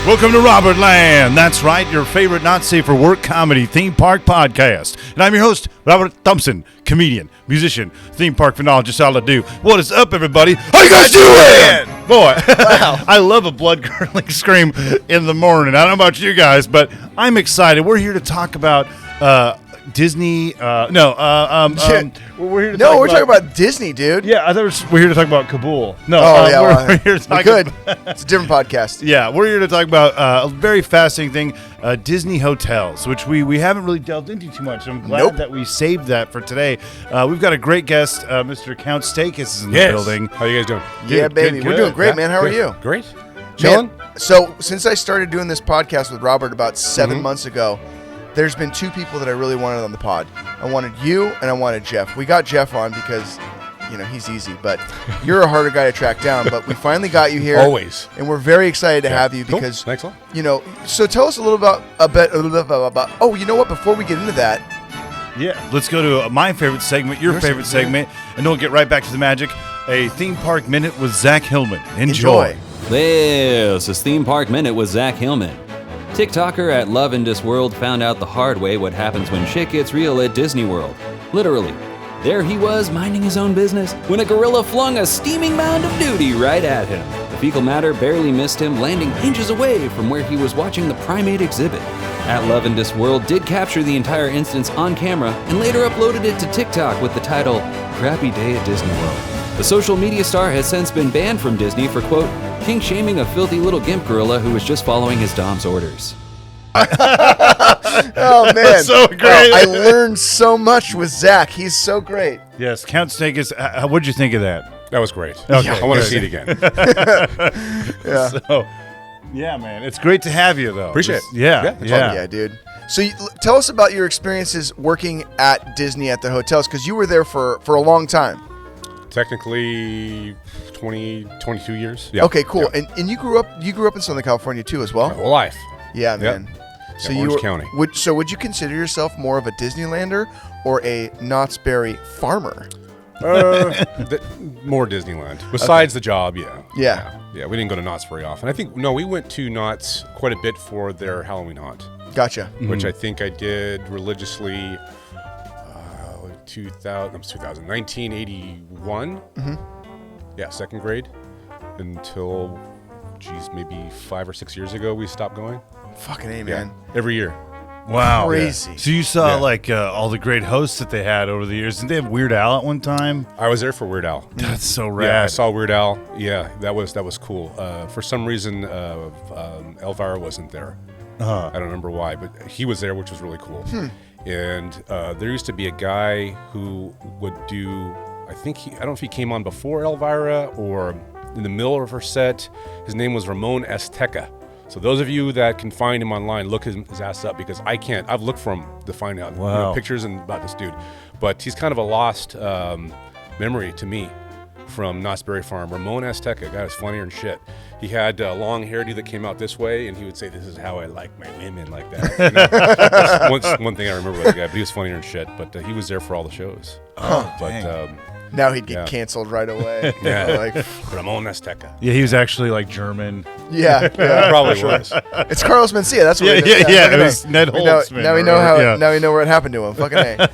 Welcome to Robertland. That's right, your favorite not safe for work comedy theme park podcast. And I'm your host, Robert Thompson, comedian, musician, theme park phenologist, all I do. What is up, everybody? How you guys doing? Boy, wow. I love a blood-curdling scream in the morning. I don't know about you guys, but I'm excited. We're here to talk about Disney. We're here to talking about Disney, dude. Yeah, I thought we're here to talk about Kabul. No, we're here to talk about. It's a different podcast. Yeah, we're here to talk about a very fascinating thing, Disney Hotels, which we haven't really delved into too much. I'm glad that we saved that for today. We've got a great guest, Mr. Count Stankus is in the building. How you guys doing? Yeah, baby. We're doing great, man. How are you? Great. Chilling? So, since I started doing this podcast with Robert about 7 months ago, there's been two people that I really wanted on the pod. I wanted you and I wanted Jeff. We got Jeff on because, he's easy, but you're a harder guy to track down. But we finally got you here. Always. And we're very excited to have you because, Thanks a lot. So tell us a little bit about, oh, you know what? Before we get into that. Yeah, let's go to my favorite segment, your favorite segment, and then we'll get right back to the magic. A Theme Park Minute with Zach Hillman. Enjoy. This is Theme Park Minute with Zach Hillman. TikToker at Wildest found out the hard way what happens when shit gets real at Disney World. Literally. There he was, minding his own business, when a gorilla flung a steaming mound of nudity right at him. The fecal matter barely missed him, landing inches away from where he was watching the primate exhibit. At Wildest did capture the entire instance on camera and later uploaded it to TikTok with the title, Crappy Day at Disney World. The social media star has since been banned from Disney for, quote, kink-shaming a filthy little gimp gorilla who was just following his dom's orders. Oh, man. That's so great. I learned so much with Zach. He's so great. Yes, Count Stankus, what'd you think of that? That was great. Okay. I want to see it again. Yeah. So, yeah, man. It's great to have you, though. Appreciate it. Yeah. Yeah, dude. So tell us about your experiences working at Disney at the hotels, because you were there for a long time. Technically 22 years. Yeah. Okay, cool. Yeah. And you grew up in Southern California too as well? My whole life. Yeah, man. Yep. So Orange County. Would you consider yourself more of a Disneylander or a Knott's Berry farmer? More Disneyland. Besides the job, yeah. Yeah. We didn't go to Knott's very often. I think, we went to Knott's quite a bit for their Halloween haunt. Gotcha. Which I think I did religiously 1981. Yeah, second grade until, maybe 5 or 6 years ago we stopped going. Fucking A, man. Every year. Wow. Crazy. Yeah. So you saw all the great hosts that they had over the years. Didn't they have Weird Al at one time? I was there for Weird Al. That's so rad. Yeah, I saw Weird Al. Yeah, that was cool. For some reason, Elvira wasn't there. I don't remember why, but he was there, which was really cool. And there used to be a guy who would do, I don't know if he came on before Elvira or in the middle of her set. His name was Ramon Azteca. So those of you that can find him online, look his ass up, because I can't. I've looked for him to find out pictures and about this dude. But he's kind of a lost memory to me from Knott's Berry Farm. Ramon Azteca, guy was funnier than shit. He had long hairdo that came out this way, and he would say, "This is how I like my women," like that. That's one thing I remember about the guy. But he was funnier than shit. But he was there for all the shows. Now he'd get canceled right away. Ramon Azteca. Yeah, he was actually German. Yeah. Probably was. It's Carlos Mencia. That's what it is. Yeah. It was Ned Holtzman. Now we know Now we know what happened to him. Fucking A.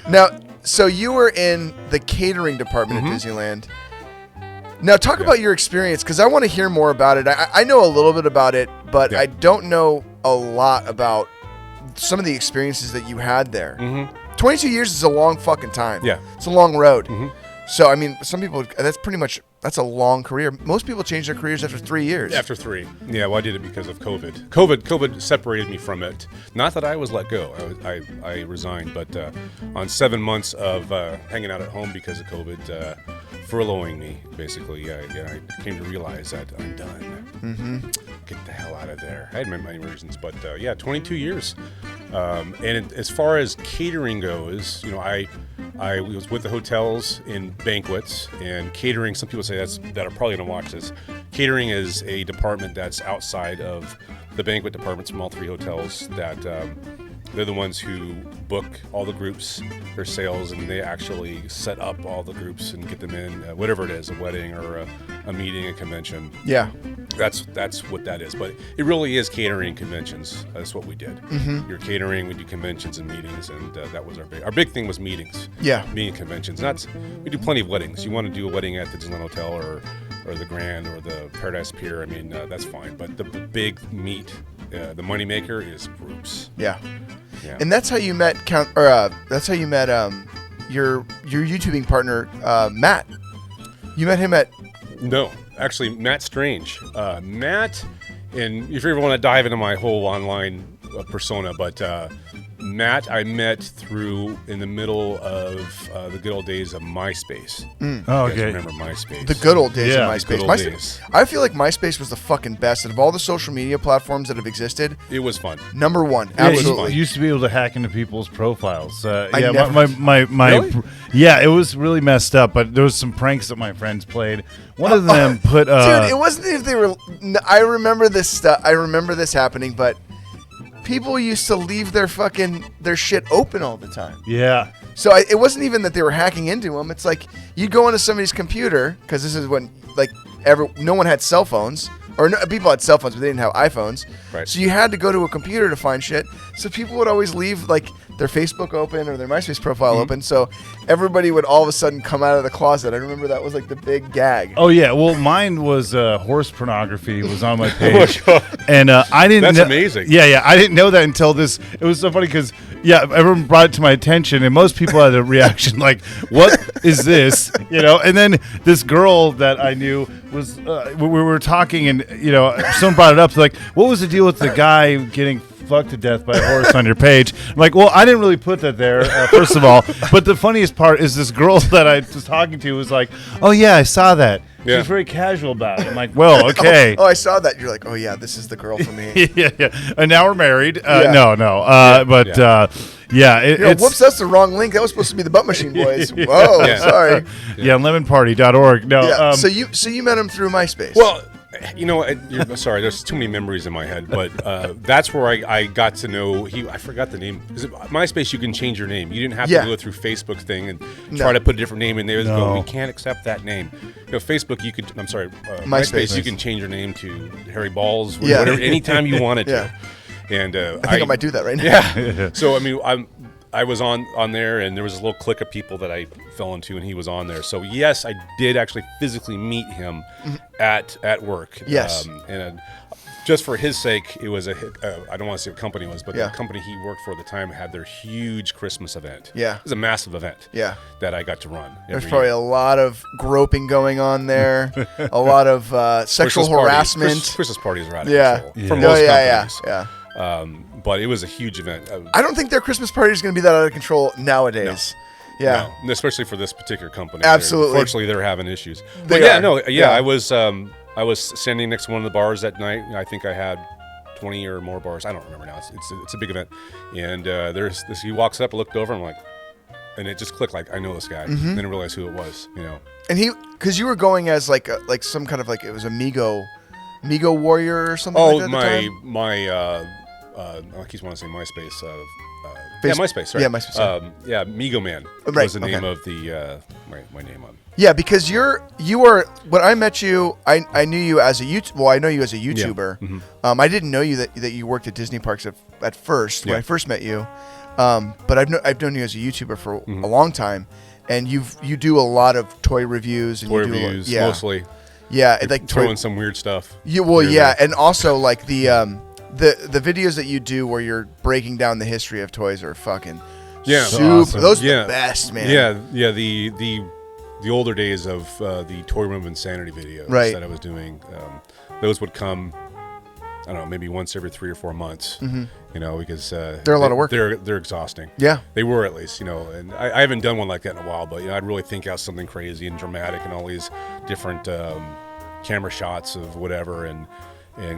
Now, so you were in the catering department at Disneyland. Now, talk about your experience, because I want to hear more about it. I know a little bit about it, but I don't know a lot about some of the experiences that you had there. 22 years is a long fucking time. Yeah. It's a long road. So, I mean, some people, that's a long career. Most people change their careers after 3 years. After 3. Yeah, well, I did it because of COVID. COVID separated me from it. Not that I was let go. I resigned, but on 7 months of hanging out at home because of COVID, furloughing me, basically, I came to realize that I'm done. Get the hell out of there. I had many reasons, but 22 years. And as far as catering goes, I was with the hotels in banquets, and catering, some people say that are probably going to watch this. Catering is a department that's outside of the banquet departments from all 3 hotels that they're the ones who book all the groups, their sales, and they actually set up all the groups and get them in, whatever it is, a wedding or a meeting, a convention. Yeah. That's what that is. But it really is catering conventions. That's what we did. Mm-hmm. You're catering. We do conventions and meetings, and that was our big thing was meetings. Yeah. Meeting conventions. We do plenty of weddings. You want to do a wedding at the Disneyland Hotel or the Grand or the Paradise Pier. I mean, that's fine. But the big meet, the moneymaker is groups. Yeah. Yeah. And that's how you met. That's how you met your YouTubing partner, Matt. You met him at. No, actually, Matt Strange. Matt, and if you ever want to dive into my whole online persona, but Matt I met in the middle of the good old days of MySpace. Oh, You guys okay. remember MySpace? The good old days Yeah, of the MySpace. good old days. I feel like MySpace was the fucking best. Out of all the social media platforms that have existed, It was fun. number one. Yeah, Absolutely. you used to be able to hack into people's profiles. I Yeah, never- my Really? yeah, it was really messed up. But there was some pranks that my friends played. One of them put Dude, it wasn't if they were. I remember this stuff. I remember this happening, but people used to leave their shit open all the time. yeah. So it wasn't even that they were hacking into them. It's like you'd go into somebody's computer because this is when no one had cell phones, or people had cell phones, but they didn't have iPhones. Right. So you had to go to a computer to find shit. So people would always leave their Facebook open or their MySpace profile open. So everybody would all of a sudden come out of the closet. I remember that was the big gag. Oh yeah, well mine was horse pornography was on my page, and I didn't. That's amazing. Yeah, I didn't know that until this. It was so funny because everyone brought it to my attention, and most people had a reaction like, "What is this?" And then this girl that I knew was we were talking, and someone brought it up like, "What was the deal with the guy getting fucked to death by a horse on your page?" I'm like, well, I didn't really put that there, first of all. But the funniest part is this girl that I was talking to was like, oh, yeah, I saw that. She Yeah. was very casual about it. I'm like, well, okay. Oh, I saw that. You're like, oh yeah, this is the girl for me. yeah. And now we're married. Yeah. No. It's Whoops, that's the wrong link. That was supposed to be the Butt Machine Boys. Whoa, Yeah. sorry. lemonparty.org. No, Yeah. So you met him through MySpace. Well, sorry, there's too many memories in my head, but that's where I got to know I forgot the name. Because MySpace, you can change your name. You didn't have to go through Facebook thing and try to put a different name in there. No. We can't accept that name. Facebook, you could. I'm sorry, MySpace, you can change your name to Harry Balls, whatever, anytime you wanted to. Yeah. And I think I might do that right now. Yeah. So I was on there, and there was a little clique of people that I fell into, and he was on there. So yes, I did actually physically meet him at work. Yes. And just for his sake, it was I don't want to say what company it was, but Yeah. the company he worked for at the time had their huge Christmas event. Yeah. It was a massive event. Yeah. That I got to run. There's every probably year. a lot of groping going on there, a lot of sexual Christmas harassment. Christmas parties are out of Yeah. control for Yeah. most yeah. companies. But it was a huge event. I don't think their Christmas party is going to be that out of control nowadays. Yeah. No, especially for this particular company. Absolutely. Unfortunately, they're having issues. They But are. yeah. I was standing next to one of the bars that night. I think I had 20 or more bars. I don't remember now. It's a big event. And there's this. He walks up, I looked over, and I'm like, and it just clicked. Like I know this guy. Mm-hmm. Then I realized who it was. And because you were going as like some kind of it was a Migo warrior or something like that at the time? I keep wanting to say MySpace. Face- MySpace. Right? yeah, MySpace, Yeah, Migo Man Right, was the name okay. of the my name on. Yeah, because you were when I met you, I knew you as a I know you as a YouTuber. Mm-hmm. I didn't know you that you worked at Disney parks at first when Yeah. I first met you. But I've known you as a YouTuber for a long time, and you do a lot of toy reviews and Toy you do reviews, yeah, mostly. yeah, like Throw toy. in some weird stuff. You well, Here yeah, there. and also like the videos that you do where you're breaking down the history of toys are fucking Yeah. super. Awesome. Those are Yeah. the best, man. Yeah. The older days of the Toy Room Insanity videos Right. that I was doing, those would come, I don't know, maybe once every 3 or 4 months. Because They're a lot of work. They're exhausting. Yeah. They were at least, and I haven't done one like that in a while, but I'd really think out something crazy and dramatic and all these different camera shots of whatever and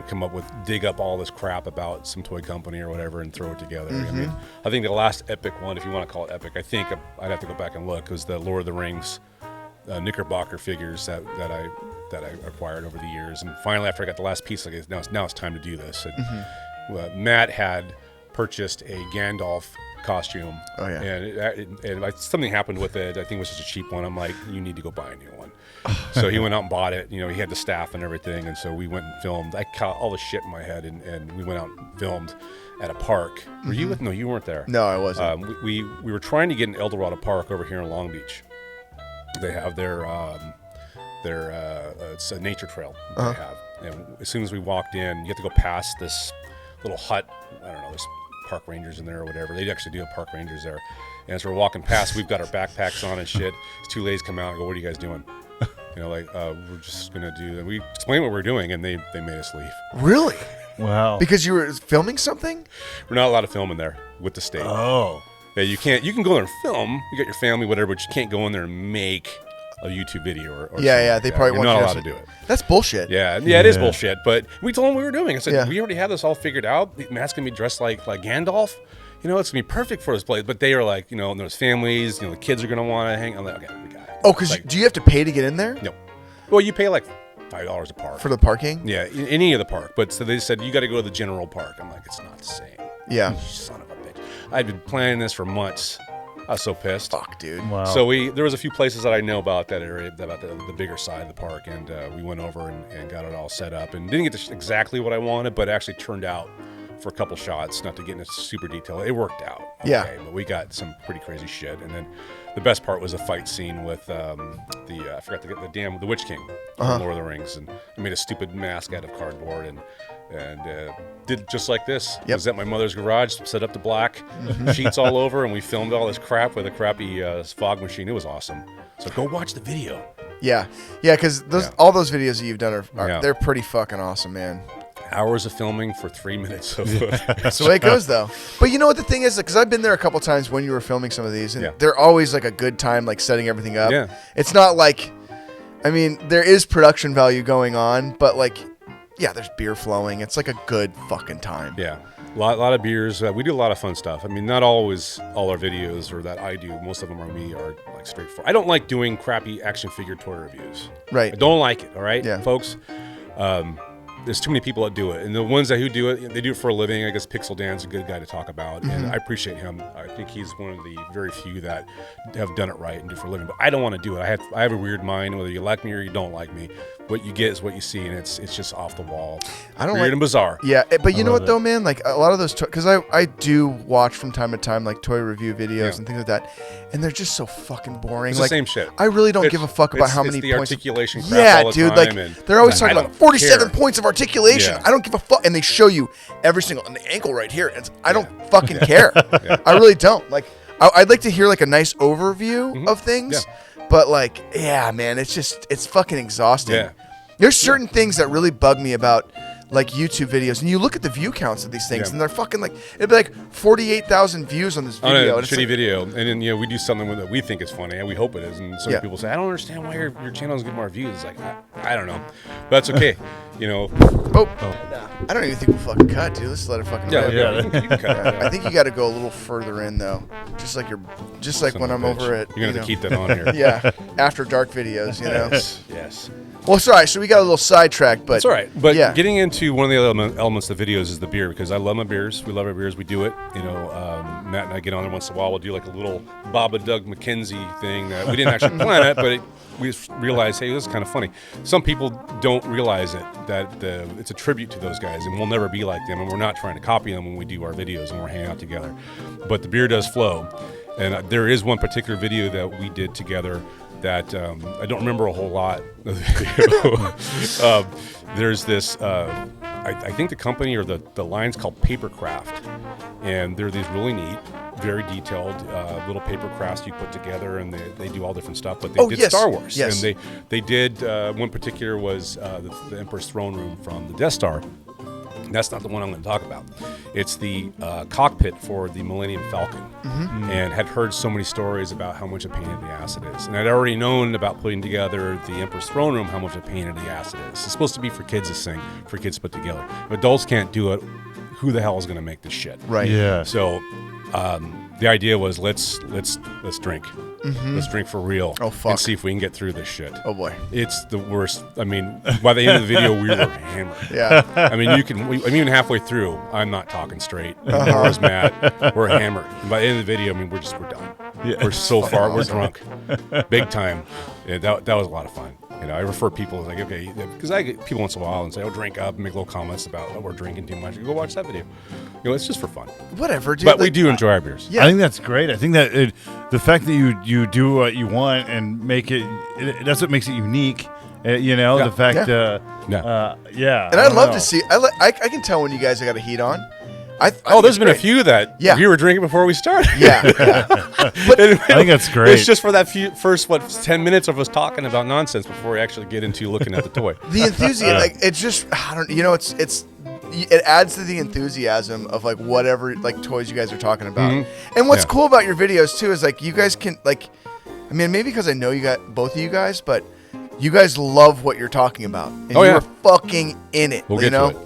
come up with, dig up all this crap about some toy company or whatever and throw it together. I think the last epic one, if you want to call it epic, I think I'd have to go back and look, was the Lord of the Rings Knickerbocker figures that I acquired over the years. And finally, after I got the last piece, now it's time to do this. And Matt had purchased a Gandalf costume. Oh, yeah. And something happened with it. I think it was just a cheap one. I'm like, you need to go buy a new one. So he went out and bought it. You know, he had the staff and everything. And so we went and filmed. I caught all the shit in my head, and we went out and filmed at a park. Were you with? No, you weren't there. No, I wasn't. We were trying to get in El Dorado Park over here in Long Beach. They have their it's a nature trail they have. And as soon as we walked in, you have to go past this little hut. I don't know, there's park rangers in there or whatever. They actually do have park rangers there. And as we're walking past, we've got our backpacks on and shit. These two ladies come out and go, "What are you guys doing?" You know, like, we're just going to do... And we explained what we're doing, and they made us leave. Really? Wow. Because you were filming something? We're not allowed to film in there with the state. Oh. Yeah, you can't. You can go there and film. You got your family, whatever, but you can't go in there and make a YouTube video or yeah, they probably you're won't. not allowed to do it. That's bullshit. Yeah, it is bullshit. But we told them what we were doing. I said, Yeah. we already have this all figured out. Matt's gonna be dressed like Gandalf. You know, it's gonna be perfect for this place. But they are like, you know, and there's families. You know, the kids are gonna want to hang. I'm like, okay, we got it. Oh, because like, do you have to pay to get in there? no. Well, you pay like $5 a park For the parking? Yeah, in any of the park. But so they said you got to go to the general park. I'm like, it's not the same. Yeah. You son of a bitch. I'd been planning this for months. I was so pissed. Fuck, dude. Wow. So there was a few places that I know about that area, about the bigger side of the park, and we went over and got it all set up, and didn't get exactly what I wanted, but it actually turned out for a couple shots. Not to get into super detail, it worked out. Yeah. Okay, but we got some pretty crazy shit, and then the best part was a fight scene with I forgot to get the Witch King from Lord of the Rings, and I made a stupid mask out of cardboard and did just like this. Yep. Was at my mother's garage, set up the black sheets all over, and we filmed all this crap with a crappy fog machine. It was awesome. So go watch the video. Yeah, because all those videos that you've done are they're pretty fucking awesome, man. Hours of filming for 3 minutes of footage. That's the way it goes, though. But you know what the thing is? Because I've been there a couple times when you were filming some of these, and they're always like a good time, like setting everything up. Yeah. It's not like, I mean, there is production value going on, but like, yeah, there's beer flowing. It's like a good fucking time. Yeah. A lot of beers. We do a lot of fun stuff. I mean, not always all our videos or that I do. Most of them are me are like straightforward. I don't like doing crappy action figure toy reviews. Right. I don't like it. All right, Yeah. folks. There's too many people that do it, and the ones that who do it, they do it for a living. I guess Pixel Dan's a good guy to talk about, and I appreciate him. I think he's one of the very few that have done it right and do it for a living. But I don't want to do it. I have a weird mind. Whether you like me or you don't like me, what you get is what you see, and it's just off the wall. I don't weird like and bizarre. Yeah, but you know what it. though, man? Like a lot of those, because I do watch from time to time like toy review videos and things like that, and they're just so fucking boring. It's like the same shit. I really don't give a fuck about how many the points. articulation crap Yeah, all the dude. time, Like and they're always I talking about don't 47 care. points of articulation. Yeah. I don't give a fuck, and they show you every single and the ankle right here. And I don't fucking care. I really don't. Like I'd like to hear like a nice overview of things, but like man, it's fucking exhausting. Yeah. There's certain things that really bug me about like YouTube videos, and you look at the view counts of these things, and they're fucking like it'd be like 48,000 views on this video. On a and it's shitty like, video, and then we do something that we think is funny, and we hope it is. And some people say, "I don't understand why your channel doesn't get more views." It's like I don't know, but that's okay. I don't even think we'll fucking cut, dude. Let's let it fucking rip. You can cut it. I think you got to go a little further in though, just like Son when of I'm a bitch. over at You're gonna have to keep that on here. yeah, after dark videos, you know. Yes. Well, sorry. So we got a little sidetracked, but It's all right. But yeah. getting into one of the other elements of the videos is the beer, because I love my beers. We love our beers. We do it. Matt and I get on there once in a while. We'll do like a little Baba Doug McKenzie thing that we didn't actually plan it, but we just realized, hey, this is kind of funny. Some people don't realize that it's a tribute to those guys, and we'll never be like them, and we're not trying to copy them when we do our videos and we're hanging out together. But the beer does flow, and there is one particular video that we did together that I don't remember a whole lot of the video. There's this, I think the company or the line's called Papercraft, and they're these really neat, very detailed little paper crafts you put together, and they do all different stuff. But they did Star Wars, yes. and they did one particular was the Emperor's throne room from the Death Star. That's not the one I'm going to talk about. It's the cockpit for the Millennium Falcon, and had heard so many stories about how much a pain in the ass it is. And I'd already known about putting together the Emperor's throne room, how much a pain in the ass it is. It's supposed to be for kids to sing, for kids to put together. If adults can't do it, who the hell is going to make this shit? Right. Yeah. So the idea was let's drink. Let's drink for real. Oh, fuck. And see if we can get through this shit. Oh boy. It's the worst. I mean, by the end of the video, we were hammered. Yeah. I mean, even halfway through, I'm not talking straight. I was mad. We're hammered. And by the end of the video, I mean, we're done. Yeah. We're so far. We're drunk. Big time. Yeah, that was a lot of fun. You know, I refer people like, okay, because I get people once in a while and say, "Oh, drink up," and make little comments about, "Oh, we're drinking too much." You go watch that video. You know, it's just for fun. Whatever, dude. But we do enjoy our beers. Yeah. I think that's great. I think that the fact that you do what you want and make it that's what makes it unique. You know, Yeah. the fact. Yeah. And I'd love to see. I can tell when you guys have got a heat on. There's been a few that we were drinking before we started. Yeah. I think that's great. It's just for that first 10 minutes of us talking about nonsense before we actually get into looking at the toy. The enthusiasm, like it's just I don't. You know, it adds to the enthusiasm of like whatever like toys you guys are talking about. And what's cool about your videos too is like you guys can like, I mean maybe because I know you got both of you guys, but you guys love what you're talking about, and you're fucking in it. We'll get to it.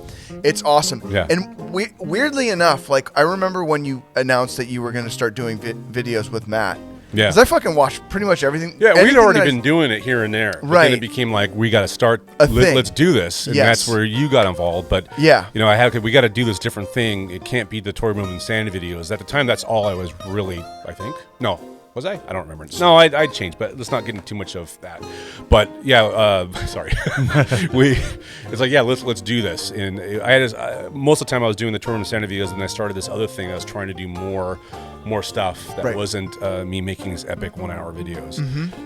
It's awesome. Yeah. And weirdly enough, like I remember when you announced that you were going to start doing videos with Matt. Yeah. Because I fucking watched pretty much everything. Yeah, we'd anything already that been doing it here and there. But Right. then it became like, we got to start, thing. let's do this. And Yes. that's where you got involved. But, Yeah. you know, we got to do this different thing. It can't be the Toy Room Insanity videos. At the time, that's all I was really, I think. No. Was I? I don't remember. No, I changed, but let's not get into too much of that. But yeah, sorry. It's like, yeah, let's do this. And I had most of the time I was doing the Tour of Santa videos, and I started this other thing. I was trying to do more stuff that wasn't me making these epic 1-hour videos.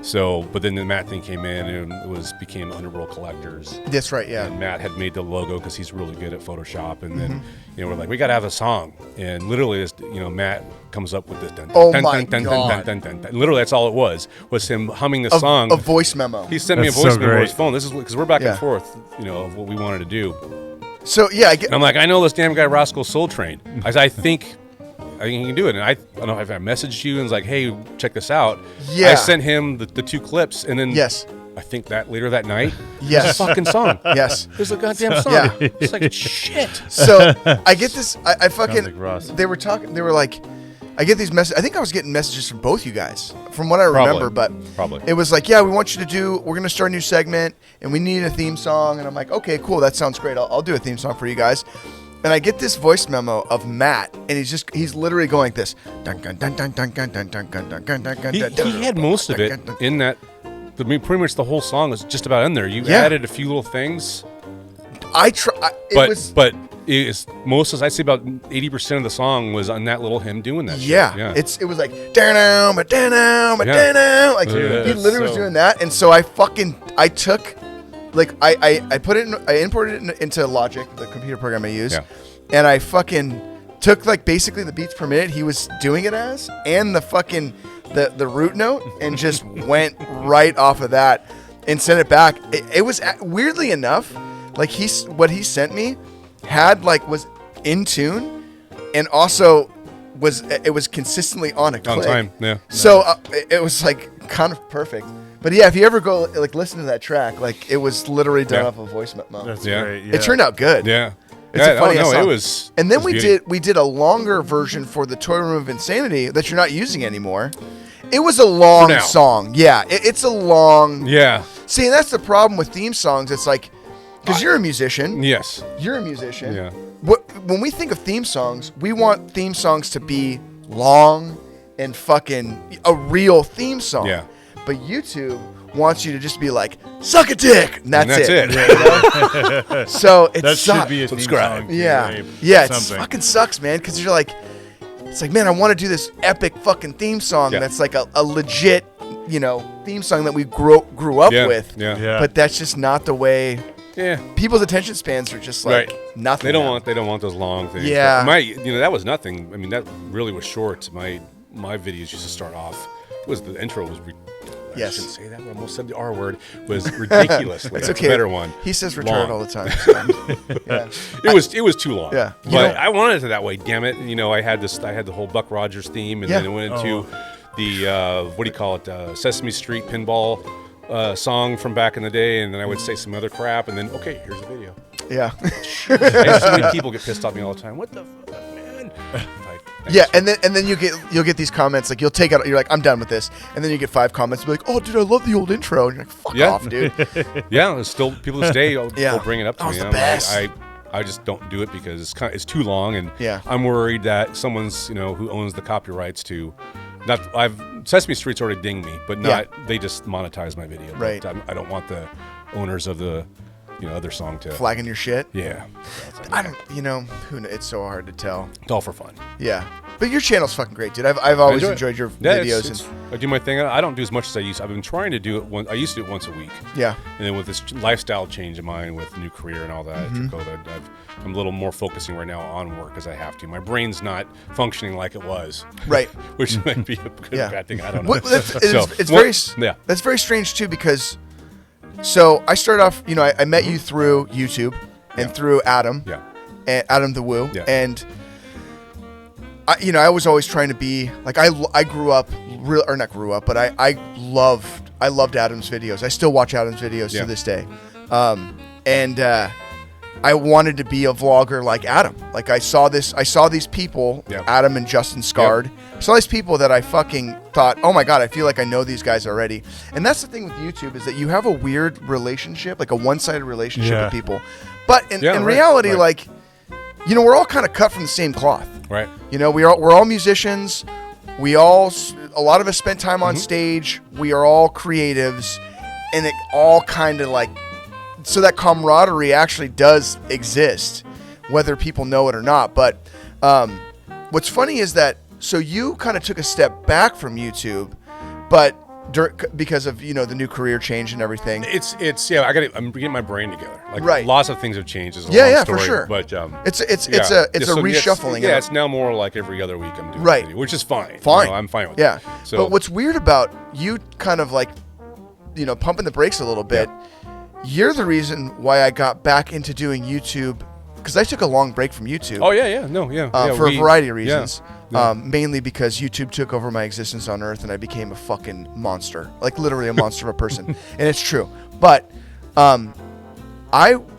So, but then the Matt thing came in, and it became Underworld Collectors. That's right. Yeah. And Matt had made the logo because he's really good at Photoshop, and then we're like, we got to have a song, and literally this, Matt comes up with this. Literally, that's all it was him humming the song. A voice memo. He sent me a That's voice so memo on great. his phone. This is because we're back Yeah. and forth, of what we wanted to do. So yeah, And I'm like, I know this damn guy Rossco Soletrain. I think he can do it. And I don't know if I messaged you and was like, hey, check this out. Yeah. I sent him the 2 clips, and then Yes. I think that later that night, Yes. there's a fucking song. Yes. There's a goddamn song. Yeah. It's like shit. So I get this. I fucking. like Ross. They were talking. They were like, I get these messages. I think I was getting messages from both you guys, from what I remember. But Probably. it was like, yeah, we want you to we're gonna start a new segment, and we need a theme song. And I'm like, okay, cool, that sounds great. I'll do a theme song for you guys. And I get this voice memo of Matt, and he's literally going like this. He had most of it in that. I mean, pretty much the whole song is just about in there. You added a few little things, but it's most, I'd say about 80% of the song was on that little him doing that. Yeah, shit. it was like down, like he literally was doing that, and so I took, like I put it in, I imported it into Logic, the computer program I use, and I fucking took like basically the beats per minute he was doing it as, and the fucking the root note, and just went right off of that and sent it back. It was weirdly enough, like what he sent me was in tune, and also it was consistently on a click. On time, yeah. So it was like kind of perfect. But yeah, if you ever go like listen to that track, like it was literally done off a voice memo. That's Yeah. great. Yeah. It turned out good. Yeah. It's a funny song. It was. And then it was we did a longer version for the Toy Room of Insanity that you're not using anymore. It was a long now. song. Yeah, it's a long. Yeah. See, and that's the problem with theme songs. It's like, because you're a musician. Yes. You're a musician. Yeah. When we think of theme songs, we want theme songs to be long and fucking a real theme song. Yeah. But YouTube wants you to just be like, suck a dick, and that's it. You know? So it That sucks. should be a theme Subscribe. song. Yeah, it fucking sucks, man. Because you're like, it's like, man, I want to do this epic fucking theme song that's like a legit, theme song that we grew up with. Yeah. But that's just not the way. Yeah. People's attention spans are just like nothing. They don't now. want those long things. Yeah. But that was nothing. I mean, that really was short. My videos used to start off. The intro was. I shouldn't say that. I almost said the R word. Was ridiculous. It's okay. okay. A better one. He says Long. retard all the time. So, yeah. It was too long. Yeah. But I wanted it that way. Damn it. I had the whole Buck Rogers theme, and then it went into the Sesame Street pinball song from back in the day, and then I would say some other crap, and then here's the video. Yeah. I have so many people get pissed off me all the time. What the fuck, man? Yeah, and then you'll get these comments like you'll take out. You're like, I'm done with this, and then you get 5 comments be like, oh, dude, I love the old intro, and you're like, fuck off, dude. Yeah, there's still people to stay. Will bring it up to me. The best. I just don't do it because it's too long, and yeah. I'm worried that someone's who owns the copyrights to. Sesame Street's already dinged me, but they just monetize my video. Right. But I don't want the owners of the other song to flagging your shit. Yeah. I don't. It's so hard to tell. It's all for fun. Yeah. But your channel's fucking great, dude. I've always enjoyed your videos. I do my thing. I don't do as much as I used to. I've been trying to do it. I used to do it once a week. Yeah. And then with this lifestyle change of mine, with new career and all that, through COVID, I'm a little more focusing right now on work because I have to. My brain's not functioning like it was. Right. Which might be a good or bad thing. I don't know. That's very strange too because. So I started off. I met you through YouTube and through Adam. Yeah. And Adam the Woo. Yeah. And. I was always trying to be like I grew up not grew up, but I loved Adam's videos. I still watch Adam's videos to this day, and I wanted to be a vlogger like Adam. Like I saw these people, Adam and Justin Scard. Yep. I saw these people that I fucking thought, oh my god, I feel like I know these guys already. And that's the thing with YouTube is that you have a weird relationship, like a one-sided relationship with people. But in reality, like we're all kind of cut from the same cloth. Right. We're all musicians. A lot of us spent time on stage. We are all creatives, and it all kind of like, so that camaraderie actually does exist, whether people know it or not. But what's funny is that, so you kind of took a step back from YouTube, but because of the new career change and everything. I'm getting my brain together. Like lots of things have changed. It's a long story, for sure. But it's a reshuffling. It's now more like every other week I'm doing a video, which is fine. I'm fine with it. Yeah. So, but what's weird about you kind of like pumping the brakes a little bit. You're the reason why I got back into doing YouTube because I took a long break from YouTube. Oh yeah, for a variety of reasons. Yeah. Mainly because YouTube took over my existence on Earth and I became a fucking monster, like literally a monster of a person, and it's true. But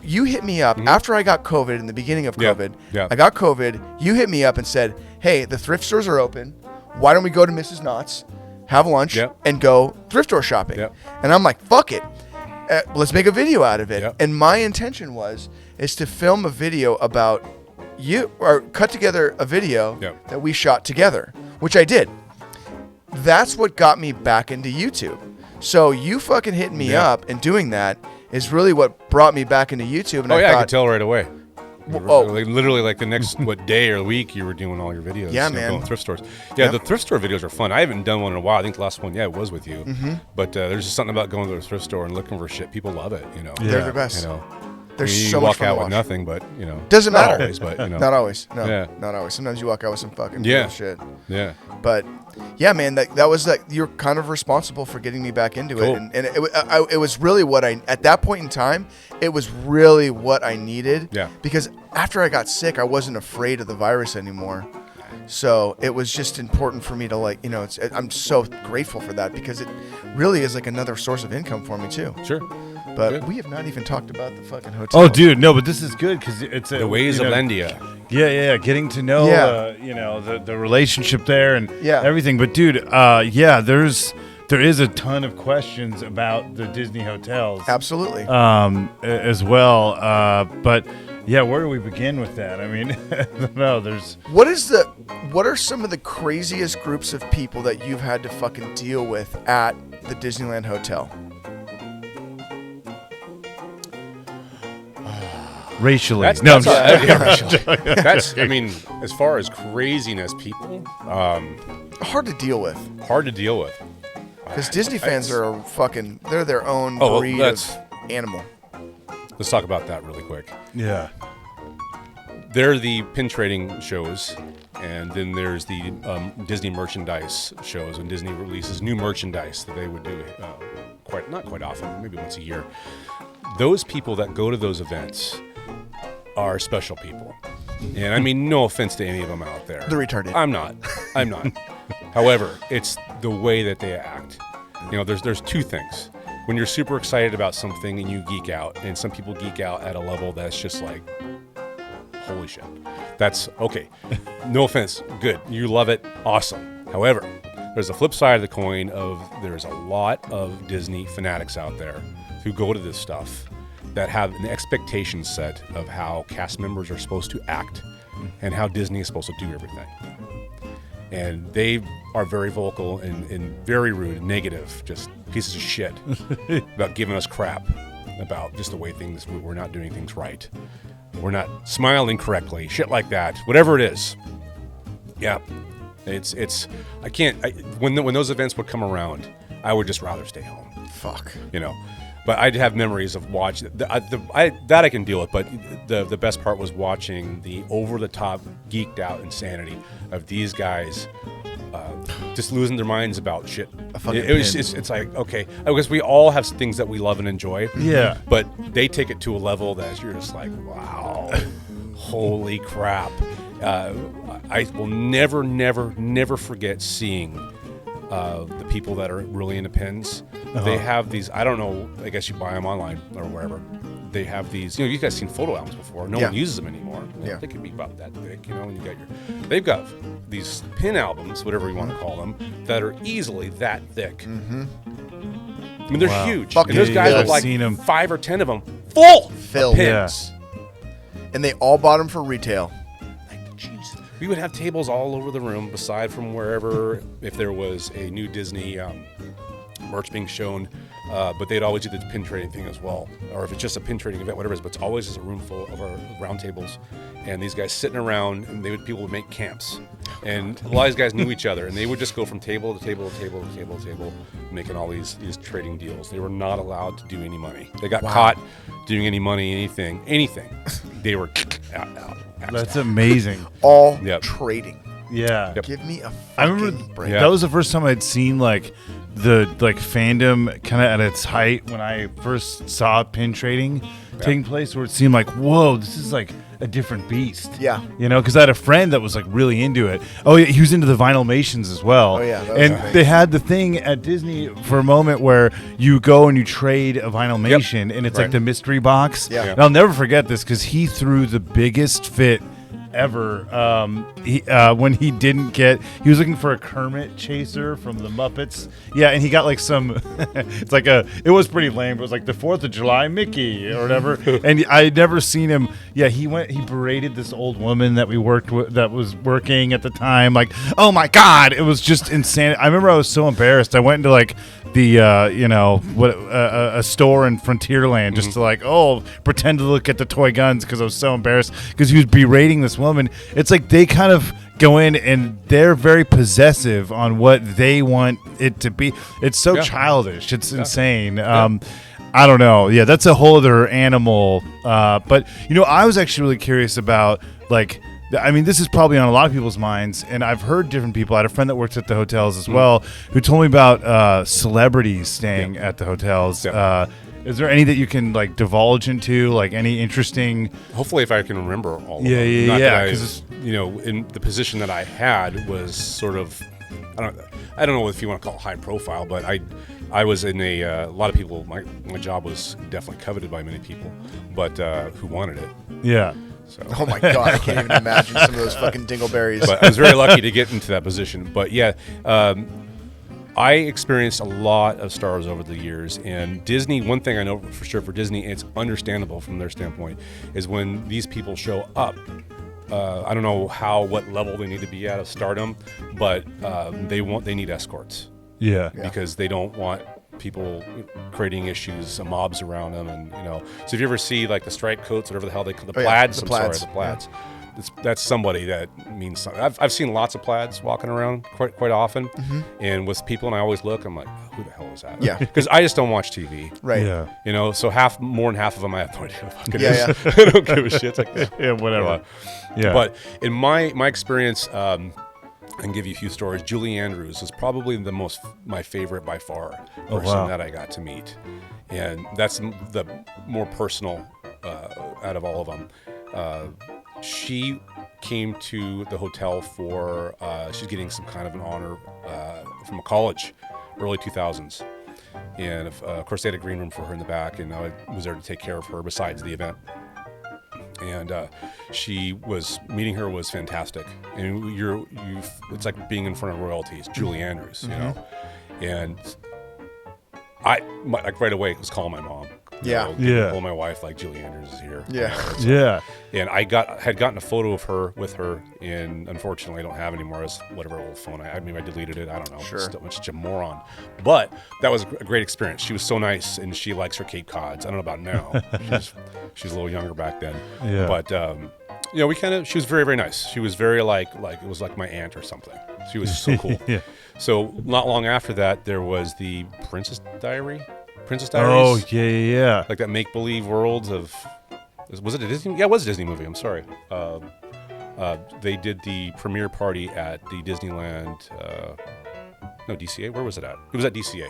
you hit me up after I got COVID in the beginning of COVID. Yeah. I got COVID. You hit me up and said, "Hey, the thrift stores are open. Why don't we go to Mrs. Knott's, have lunch, and go thrift store shopping?" And I'm like, "Fuck it, let's make a video out of it." And my intention is to film a video about you, or cut together a video that we shot together, which I did. That's what got me back into YouTube. So you fucking hitting me up and doing that is really what brought me back into YouTube. And I could tell right away. Literally like the next day or week you were doing all your videos. Yeah, man. Going thrift stores. The thrift store videos are fun. I haven't done one in a while. I think the last one, it was with you. But there's just something about going to the thrift store and looking for shit. People love it. They're the best. There's you so much walk fun out to with watch. nothing, but doesn't matter. Not always, but not always. No, Yeah. not always. Sometimes you walk out with some fucking cool shit. Yeah. But yeah, man, that was like you're kind of responsible for getting me back into it, and it was really what I at that point in time. It was really what I needed. Yeah. Because after I got sick, I wasn't afraid of the virus anymore. So it was just important for me to I'm so grateful for that because it really is like another source of income for me too. Sure. But we have not even talked about the fucking hotel. Oh, dude, no, but this is good because it's the ways of Lendia. Yeah, getting to know, the relationship there and everything. But dude, there is a ton of questions about the Disney hotels. Absolutely. As well. But yeah, where do we begin with that? I mean, I don't know. What are some of the craziest groups of people that you've had to fucking deal with at the Disneyland Hotel? Racially. That's I mean, as far as craziness, people hard to deal with. Because Disney fans are they're their own breed of animal. Let's talk about that really quick. Yeah. They're the pin trading shows, and then there's the Disney merchandise shows when Disney releases new merchandise that they would do not quite often, maybe once a year. Those people that go to those events are special people. And I mean, no offense to any of them out there. They're retarded. I'm not. However, it's the way that they act. There's two things. When you're super excited about something and you geek out, and some people geek out at a level that's just like, holy shit. That's okay. No offense. Good. You love it. Awesome. However, there's a flip side of the coin of there's a lot of Disney fanatics out there who go to this stuff that have an expectation set of how cast members are supposed to act and how Disney is supposed to do everything. And they are very vocal and very rude and negative, just pieces of shit about giving us crap about just the way we're not doing things right. We're not smiling correctly, shit like that, whatever it is. Yeah, when those events would come around, I would just rather stay home. Fuck. But I'd have memories of watching that I can deal with. But the best part was watching the over-the-top, geeked-out insanity of these guys just losing their minds about shit. It's like, okay, I guess we all have things that we love and enjoy. Yeah. But they take it to a level that you're just like, wow, holy crap. I will never forget seeing the people that are really into pins. They have these, I don't know, I guess you buy them online or wherever. They have these, you guys seen photo albums before. No one uses them anymore. They can be about that thick, and you got they've got these pin albums, whatever you want to call them, that are easily that thick. Mm-hmm. I mean, they're huge. And those guys have like 5 or 10 of them filled pins. Yeah. And they all bought them for retail. We would have tables all over the room, aside from wherever, if there was a new Disney merch being shown, but they'd always do the pin trading thing as well. Or if it's just a pin trading event, whatever it is, but it's always just a room full of our round tables. And these guys sitting around, and people would make camps. And a lot of these guys knew each other, and they would just go from table to table to table to table to table, making all these trading deals. They were not allowed to do any money. They got caught doing any money, anything. They were out. That's amazing. All trading. Yeah. Yep. Give me a I remember break. That was the first time I'd seen the fandom kind of at its height when I first saw pin trading taking place, where it seemed like, whoa, this is like a different beast. Yeah. Because I had a friend that was like really into it. Oh yeah, he was into the Vinylmations as well. Oh yeah. And they had the thing at Disney for a moment where you go and you trade a Vinylmation, and it's like the mystery box. Yeah. And I'll never forget this because he threw the biggest fit ever when he was looking for a Kermit chaser from the Muppets, and he got like some it was pretty lame, but it was like the 4th of July Mickey or whatever. And I'd never seen him. He berated this old woman that we worked with, that was working at the time, like, oh my god, it was just insane. I remember I was so embarrassed. I went into like the a store in Frontierland just to pretend to look at the toy guns because I was so embarrassed because he was berating this woman. It's like they kind of go in and they're very possessive on what they want it to be. It's so childish. It's insane. I don't know. Yeah, that's a whole other animal. But I was actually really curious about this is probably on a lot of people's minds, and I've heard different people. I had a friend that works at the hotels as well who told me about celebrities staying at the hotels. Is there any that you can divulge into, any interesting? Hopefully, if I can remember all of them. Yeah. Because in the position that I had was sort of, I don't know if you want to call it high profile, but I was in a lot of people. My job was definitely coveted by many people, but who wanted it. Yeah. So. Oh my god, I can't even imagine some of those fucking dingleberries. But I was very lucky to get into that position. But I experienced a lot of stars over the years, and Disney, one thing I know for sure for Disney, it's understandable from their standpoint, is when these people show up, I don't know what level they need to be at of stardom, but they need escorts. Yeah. Because they don't want people creating issues, mobs around them, and So if you ever see the striped coats, whatever the hell they call the plaids, the plaids. Yeah. That's somebody that means something. I've seen lots of plaids walking around quite often, and with people, and I always look. I'm like, who the hell is that? Yeah, because I just don't watch TV. Right. Yeah. So more than half of them, I have no idea what the fuck it is. I don't give a shit. It's like, yeah, whatever. But in my experience, I can give you a few stories. Julie Andrews is probably my favorite by far person that I got to meet, and that's the more personal out of all of them. She came to the hotel for, she's getting some kind of an honor from a college, early 2000s. And of course, they had a green room for her in the back, and I was there to take care of her besides the event. And meeting her was fantastic. And it's like being in front of royalty. It's Julie Andrews, you know. And like right away was calling my mom. Calling my wife like Julie Andrews is here. And I had gotten a photo of her with her, and unfortunately I don't have anymore. It's whatever old phone I deleted it. I don't know. Sure. I'm such a moron. But that was a great experience. She was so nice, and she likes her Cape Cods. I don't know about now. She's a little younger back then. Yeah. But she was very, very nice. She was very like it was like my aunt or something. She was so cool. So not long after that, there was the Princess Diaries. Oh, yeah. Like that make-believe world of... Was it a Disney? Yeah, it was a Disney movie. I'm sorry. They did the premiere party at the Disneyland... DCA? Where was it at? It was at DCA.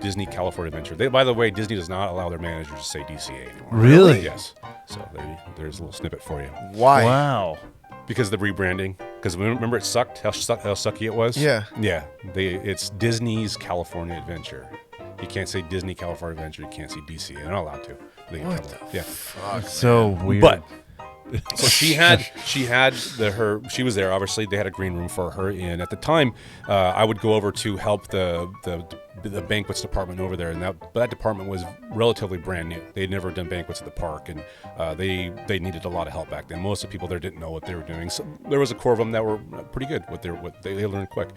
Disney California Adventure. By the way, Disney does not allow their managers to say DCA anymore. Really? Yes. So there's a little snippet for you. Why? Wow. Because of the rebranding. Because remember it sucked? How sucky it was? Yeah. Yeah. It's Disney's California Adventure. You can't say Disney California Adventure. You can't say DCA. They're not allowed to. What the fuck? So weird. But so she was there. Obviously, they had a green room for her. And at the time, I would go over to help the banquets department over there, and that department was relatively brand new. They'd never done banquets at the park, and they needed a lot of help back then. Most of the people there didn't know what they were doing. So there was a core of them that were pretty good. They learned quick.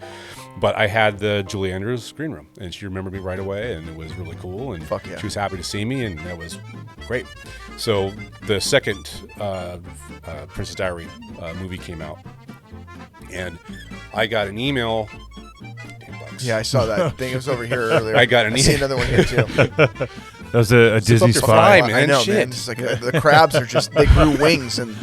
But I had the Julie Andrews green room, and she remembered me right away, and it was really cool. And she was happy to see me, and that was great. So the second Princess Diaries movie came out, and I got an email. Yeah, I saw that thing. It was over here earlier. I got an email. I see another one here too. That was a Disney spy. Man. I know, Shit. man. It's like the crabs they grew wings, and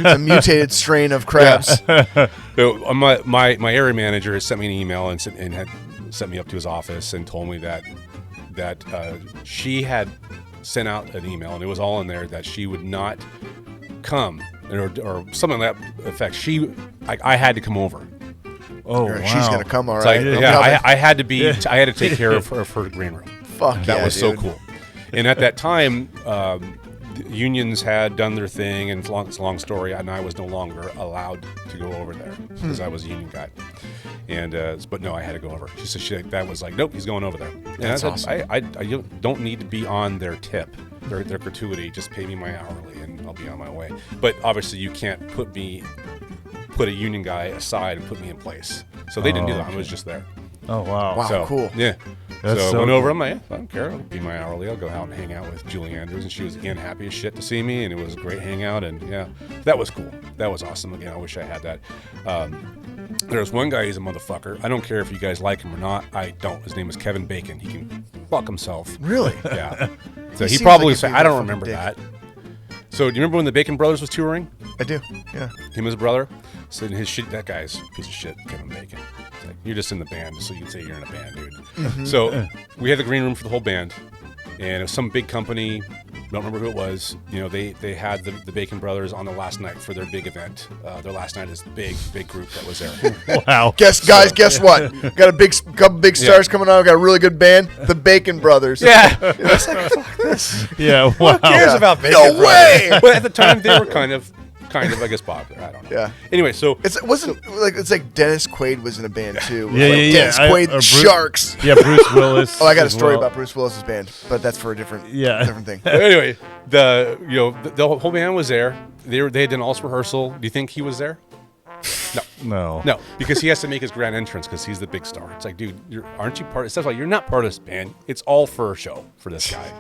a mutated strain of crabs. So, my area manager had sent me an email and had sent me up to his office and told me that she had sent out an email, and it was all in there that she would not come or something like that effect. I had to come over. Oh, wow. She's gonna come, all right. Like, I had to be. I had to take care of her green room. Fuck that was dude. so cool. And at that time, unions had done their thing, and it's a long story. And I was no longer allowed to go over there because I was a union guy. And but no, I had to go over. She said that was like, nope, he's going over there. And that's awesome. I don't need to be on their tip, their gratuity. Just pay me my hourly, and I'll be on my way. But obviously, you can't put a union guy aside and put me in place. So they didn't do that. I was just there. Oh, wow. Wow, so, cool. Yeah. That's so I so went over. cool. I'm like, I don't care. I'll be my hourly. I'll go out and hang out with Julie Andrews. And she was, again, happy as shit to see me. And it was a great hangout. And, yeah, that was cool. That was awesome. Again, I wish I had that. There was one guy, he's a motherfucker. I don't care if you guys like him or not. I don't. His name is Kevin Bacon. He can fuck himself. Really? Yeah. So he seems probably like said, a I don't fucking remember dick. that. So do you remember when the Bacon Brothers was touring? I do. Yeah. Him and his brother. So his shit, that guy's a piece of shit, Kevin Bacon. It's like, you're just in the band, so you can say you're in a band, dude. Mm-hmm. So we had the green room for the whole band, and it was some big company. Don't remember who it was. You know, they had the Bacon Brothers on the last night for their big event. Their last night is the big group that was there. Wow. Guess what? Got a couple big stars coming on. Got a really good band, the Bacon Brothers. Yeah. It's like, fuck this. Yeah, wow. Who cares about Bacon No Brothers? way! But at the time, they were kind of, I guess, popular. I don't know. Yeah. Anyway, so It's like Dennis Quaid was in a band too. Yeah, Like yeah, Dennis yeah. Quaid, Bruce- Sharks. Yeah, Bruce Willis. Oh, I got a as story well. about Bruce Willis's band, but that's for a different thing. anyway, the whole band was there. They had done all this rehearsal. Do you think he was there? No. No, because he has to make his grand entrance because he's the big star. It's like, dude, aren't you part? It sounds like you're not part of this band. It's all for a show for this guy.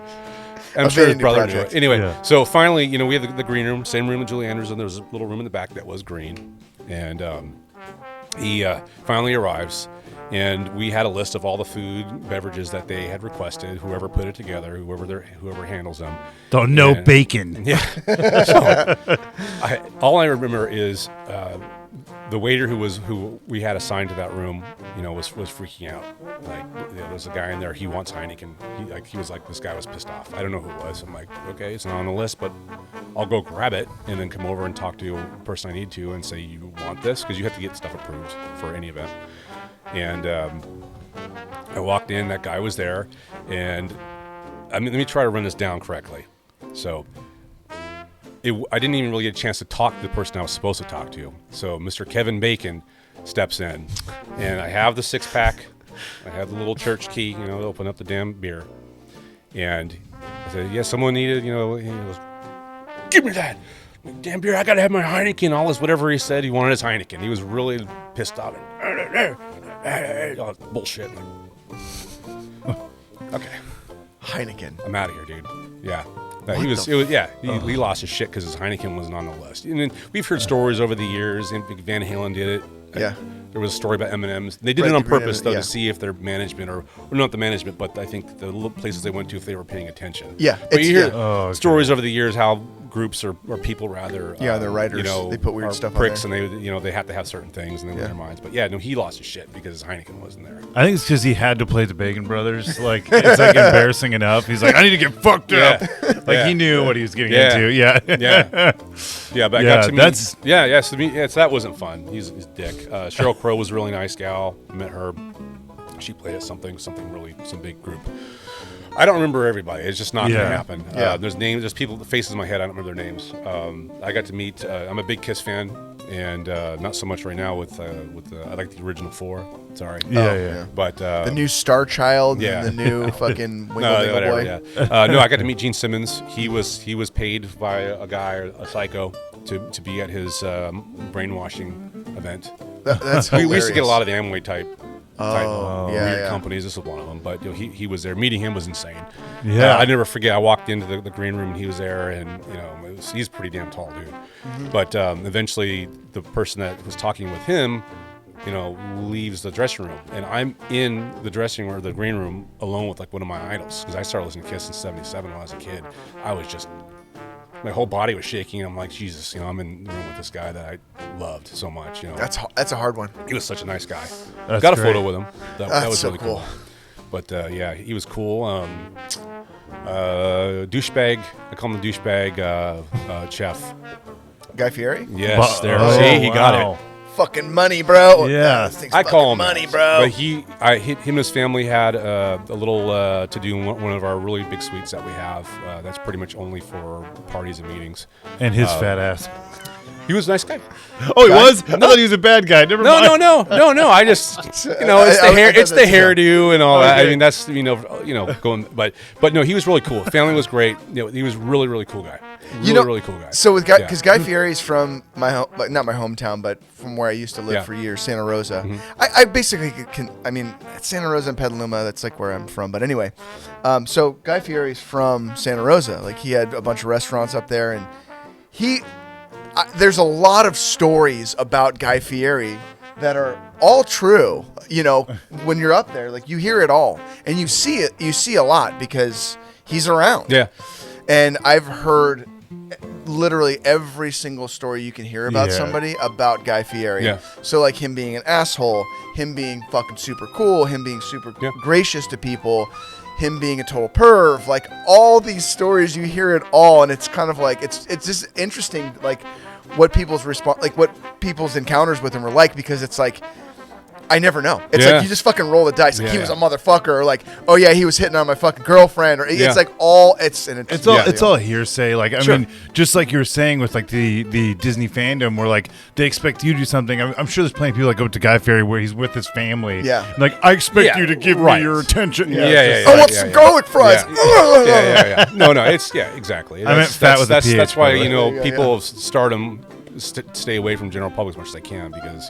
I'm A sure his vanity brother knew project. it. Anyway, Yeah. so finally, we had the green room, same room with Julie Andrews, and there was a little room in the back that was green. And he finally arrives, and we had a list of all the food, beverages that they had requested. Whoever put it together, whoever handles them. Don't know And- bacon. Yeah. So, all I remember is the waiter who we had assigned to that room, was freaking out. Like, there was a guy in there. He wants Heineken. He was like, this guy was pissed off. I don't know who it was. I'm like, okay, it's not on the list, but I'll go grab it and then come over and talk to the person I need to and say, you want this? Because you have to get stuff approved for any event. And I walked in. That guy was there, and let me try to run this down correctly. So I didn't even really get a chance to talk to the person I was supposed to talk to. So Mr. Kevin Bacon steps in, and I have the 6-pack. I have the little church key, to open up the damn beer. And I said, yeah, someone needed, he goes, give me that damn beer. I got to have my Heineken. All this, whatever he said, he wanted his Heineken. He was really pissed off. Oh, bullshit. Okay. Heineken. I'm out of here, dude. Yeah. He lost his shit because his Heineken wasn't on the list. And then we've heard stories over the years, and Van Halen did it. Yeah. There was a story about M&M's. They did it on purpose, though, to see if their management, or not the management, but I think the little places they went to, if they were paying attention. Yeah. But you hear stories over the years how groups or people rather, they're writers. They put weird stuff pricks, on there. and they have to have certain things, and they lose their minds. But yeah, no, he lost his shit because his Heineken wasn't there. I think it's because he had to play the Bacon Brothers. Like, it's like embarrassing enough. He's like, I need to get fucked up. Like, he knew what he was getting into. Yeah. Yeah, but I got to meet. So that wasn't fun. He's a dick. Sheryl Crow was a really nice gal. I met her. She played at some big group. I don't remember everybody. It's just not going to happen. There's names. There's people, the faces in my head. I don't remember their names. I got to meet. I'm a big Kiss fan, and not so much right now with I like the original 4. Sorry. Yeah. But the new Star Child. And the new fucking Wingle Boy. Yeah. No, I got to meet Gene Simmons. He was paid by a guy, a psycho, to be at his brainwashing event. That's we hilarious. used to get a lot of the Amway type weird yeah. companies. This was one of them, but he was there. Meeting him was insane. Yeah, I never forget. I walked into the green room and he was there, and he's a pretty damn tall dude. Mm-hmm. But eventually, the person that was talking with him, leaves the dressing room, and I'm in the dressing room or the green room alone with like one of my idols, because I started listening to Kiss in '77 when I was a kid. I was just, my whole body was shaking. I'm like, Jesus, I'm in the room with this guy that I loved so much. That's a hard one. He was such a nice guy. That's got a great. photo with him. That was so really cool. But he was cool. Douchebag. I call him the douchebag chef. Guy Fieri. Yes, there. See, he got it. Fucking money, bro. Yeah. I call him money, bro. But him and his family had a little to do in one of our really big suites that we have. That's pretty much only for parties and meetings. And his fat ass. He was a nice guy. Oh, he was? I thought he was a bad guy. Never mind. No. I just, it's the hairdo and all that. I mean, that's going. But no, he was really cool. Family was great. He was really, really cool guy. Really cool guy. So with because Guy Fieri's from not my hometown, but from where I used to live for years, Santa Rosa. Mm-hmm. I basically Santa Rosa and Petaluma. That's like where I'm from. But anyway, so Guy Fieri's from Santa Rosa. Like, he had a bunch of restaurants up there, and there's a lot of stories about Guy Fieri that are all true. When you're up there, like, you hear it all, and you see it. You see a lot because he's around. Yeah. And I've heard literally every single story you can hear about somebody about Guy Fieri. Yeah. So, like, him being an asshole, him being fucking super cool, him being super gracious to people, him being a total perv, like, all these stories, you hear it all, and it's kind of like, it's just interesting, like, what people's what people's encounters with him were like, because it's like, I never know. It's like, you just fucking roll the dice. Like, he was a motherfucker, or like, oh yeah, he was hitting on my fucking girlfriend, or it's like it's all hearsay. Like, I mean, just like you were saying with like the Disney fandom, where like they expect you to do something. I'm sure there's plenty of people that go to Guy Fieri where he's with his family. Yeah. Like, I expect you to give me your attention. I want some garlic fries. No, it's exactly. I meant fat with a PH. That's why people of stardom stay away from general public as much as they can, because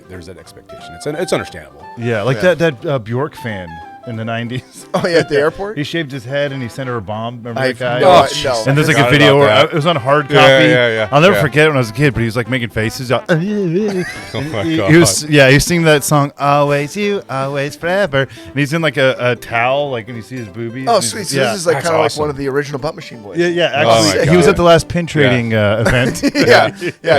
there's that expectation. It's understandable. Yeah, like that Bjork fan in the 90s. Oh yeah, at the airport. He shaved his head and he sent her a bomb. Remember that guy? No. And there's like a video where it was on hard copy. Yeah. I'll never forget it when I was a kid, but he was like making faces. Oh my God. He was singing that song, Always You, Always Forever. And he's in like a towel, like when you see his boobies. Oh, sweet. So this is like kind of like one of the original Butt Machine Boys. Yeah, actually. He was at the last pin trading event. Yeah.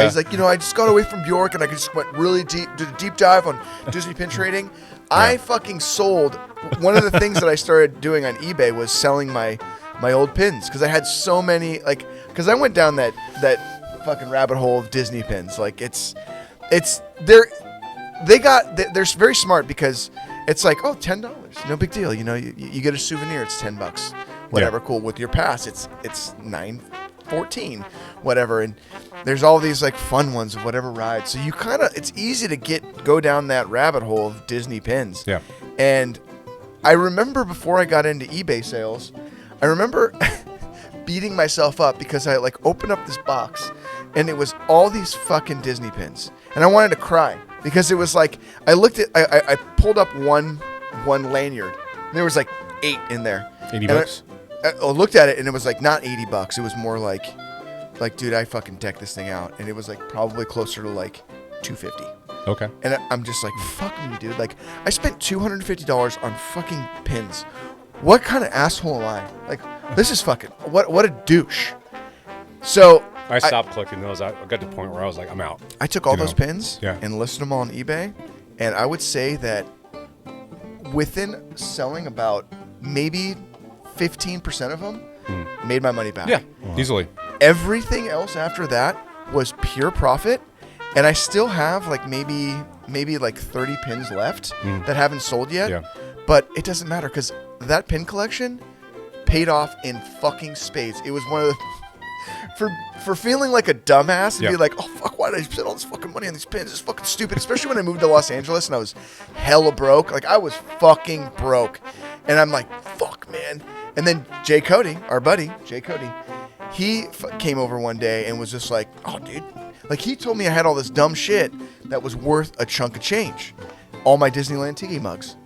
He's like, I just got away from Bjork and I just went really deep, did a deep dive on Disney pin trading. I fucking sold. One of the things that I started doing on eBay was selling my old pins, because I had so many, like, because I went down that fucking rabbit hole of Disney pins. Like, they're very smart, because it's like, oh, $10, no big deal. You get a souvenir, it's $10, whatever, cool. With your pass, it's $9.50, 14, whatever. And there's all these like fun ones of whatever ride. So you it's easy to go down that rabbit hole of Disney pins. Yeah. And I remember before I got into eBay sales, I remember beating myself up because I like opened up this box and it was all these fucking Disney pins. And I wanted to cry because it was like, I pulled up one lanyard and there was like 8 in there. $80. I looked at it and it was like not $80. It was more like, dude, I fucking decked this thing out. And it was like probably closer to like $250. Okay. And I'm just like, fuck me, dude. Like, I spent $250 on fucking pins. What kind of asshole am I? Like, this is fucking, what a douche. So I stopped collecting those. I got to the point where I was like, I'm out. I took all those pins Yeah. and listed them all on eBay. And I would say that within selling about maybe 15% of them, made my money back. Yeah, easily. Everything else after that was pure profit. And I still have like maybe like 30 pins left that haven't sold yet. Yeah. But it doesn't matter because that pin collection paid off in fucking spades. It was one of the for feeling like a dumbass and be like, oh fuck, why did I spend all this fucking money on these pins? It's fucking stupid. Especially when I moved to Los Angeles and I was hella broke. Like I was fucking broke. And I'm like, fuck, man. And then Jay Cody, our buddy, Jay Cody, he came over one day and was just like, oh dude. Like, he told me I had all this dumb shit that was worth a chunk of change. All my Disneyland tiki mugs.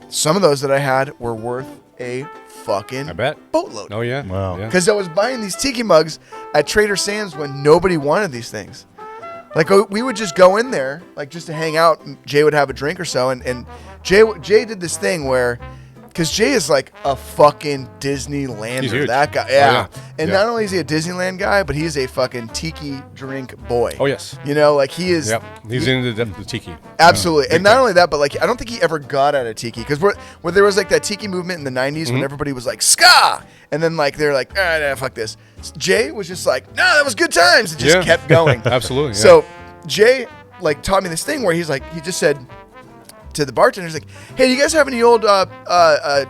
Some of those that I had were worth a fucking boatload. Oh, yeah. Wow. Because I was buying these tiki mugs at Trader Sam's when nobody wanted these things. Like, we would just go in there, like, just to hang out. Jay would have a drink or so. And Jay did this thing where... Because Jay is like a fucking Disneylander. That guy. Yeah. And not only is he a Disneyland guy, but he's a fucking tiki drink boy. Oh, yes. You know, like he is. Yep. He's into the tiki. Absolutely. And not only that, but like, I don't think he ever got out of tiki. Because where there was like that tiki movement in the 90s when everybody was like, ska! And then like, they're like, nah, fuck this. Jay was just like, no, that was good times. It just kept going. Absolutely. Yeah. So Jay like taught me this thing where he's like, he just said, to the bartender, he's like, hey, do you guys have any old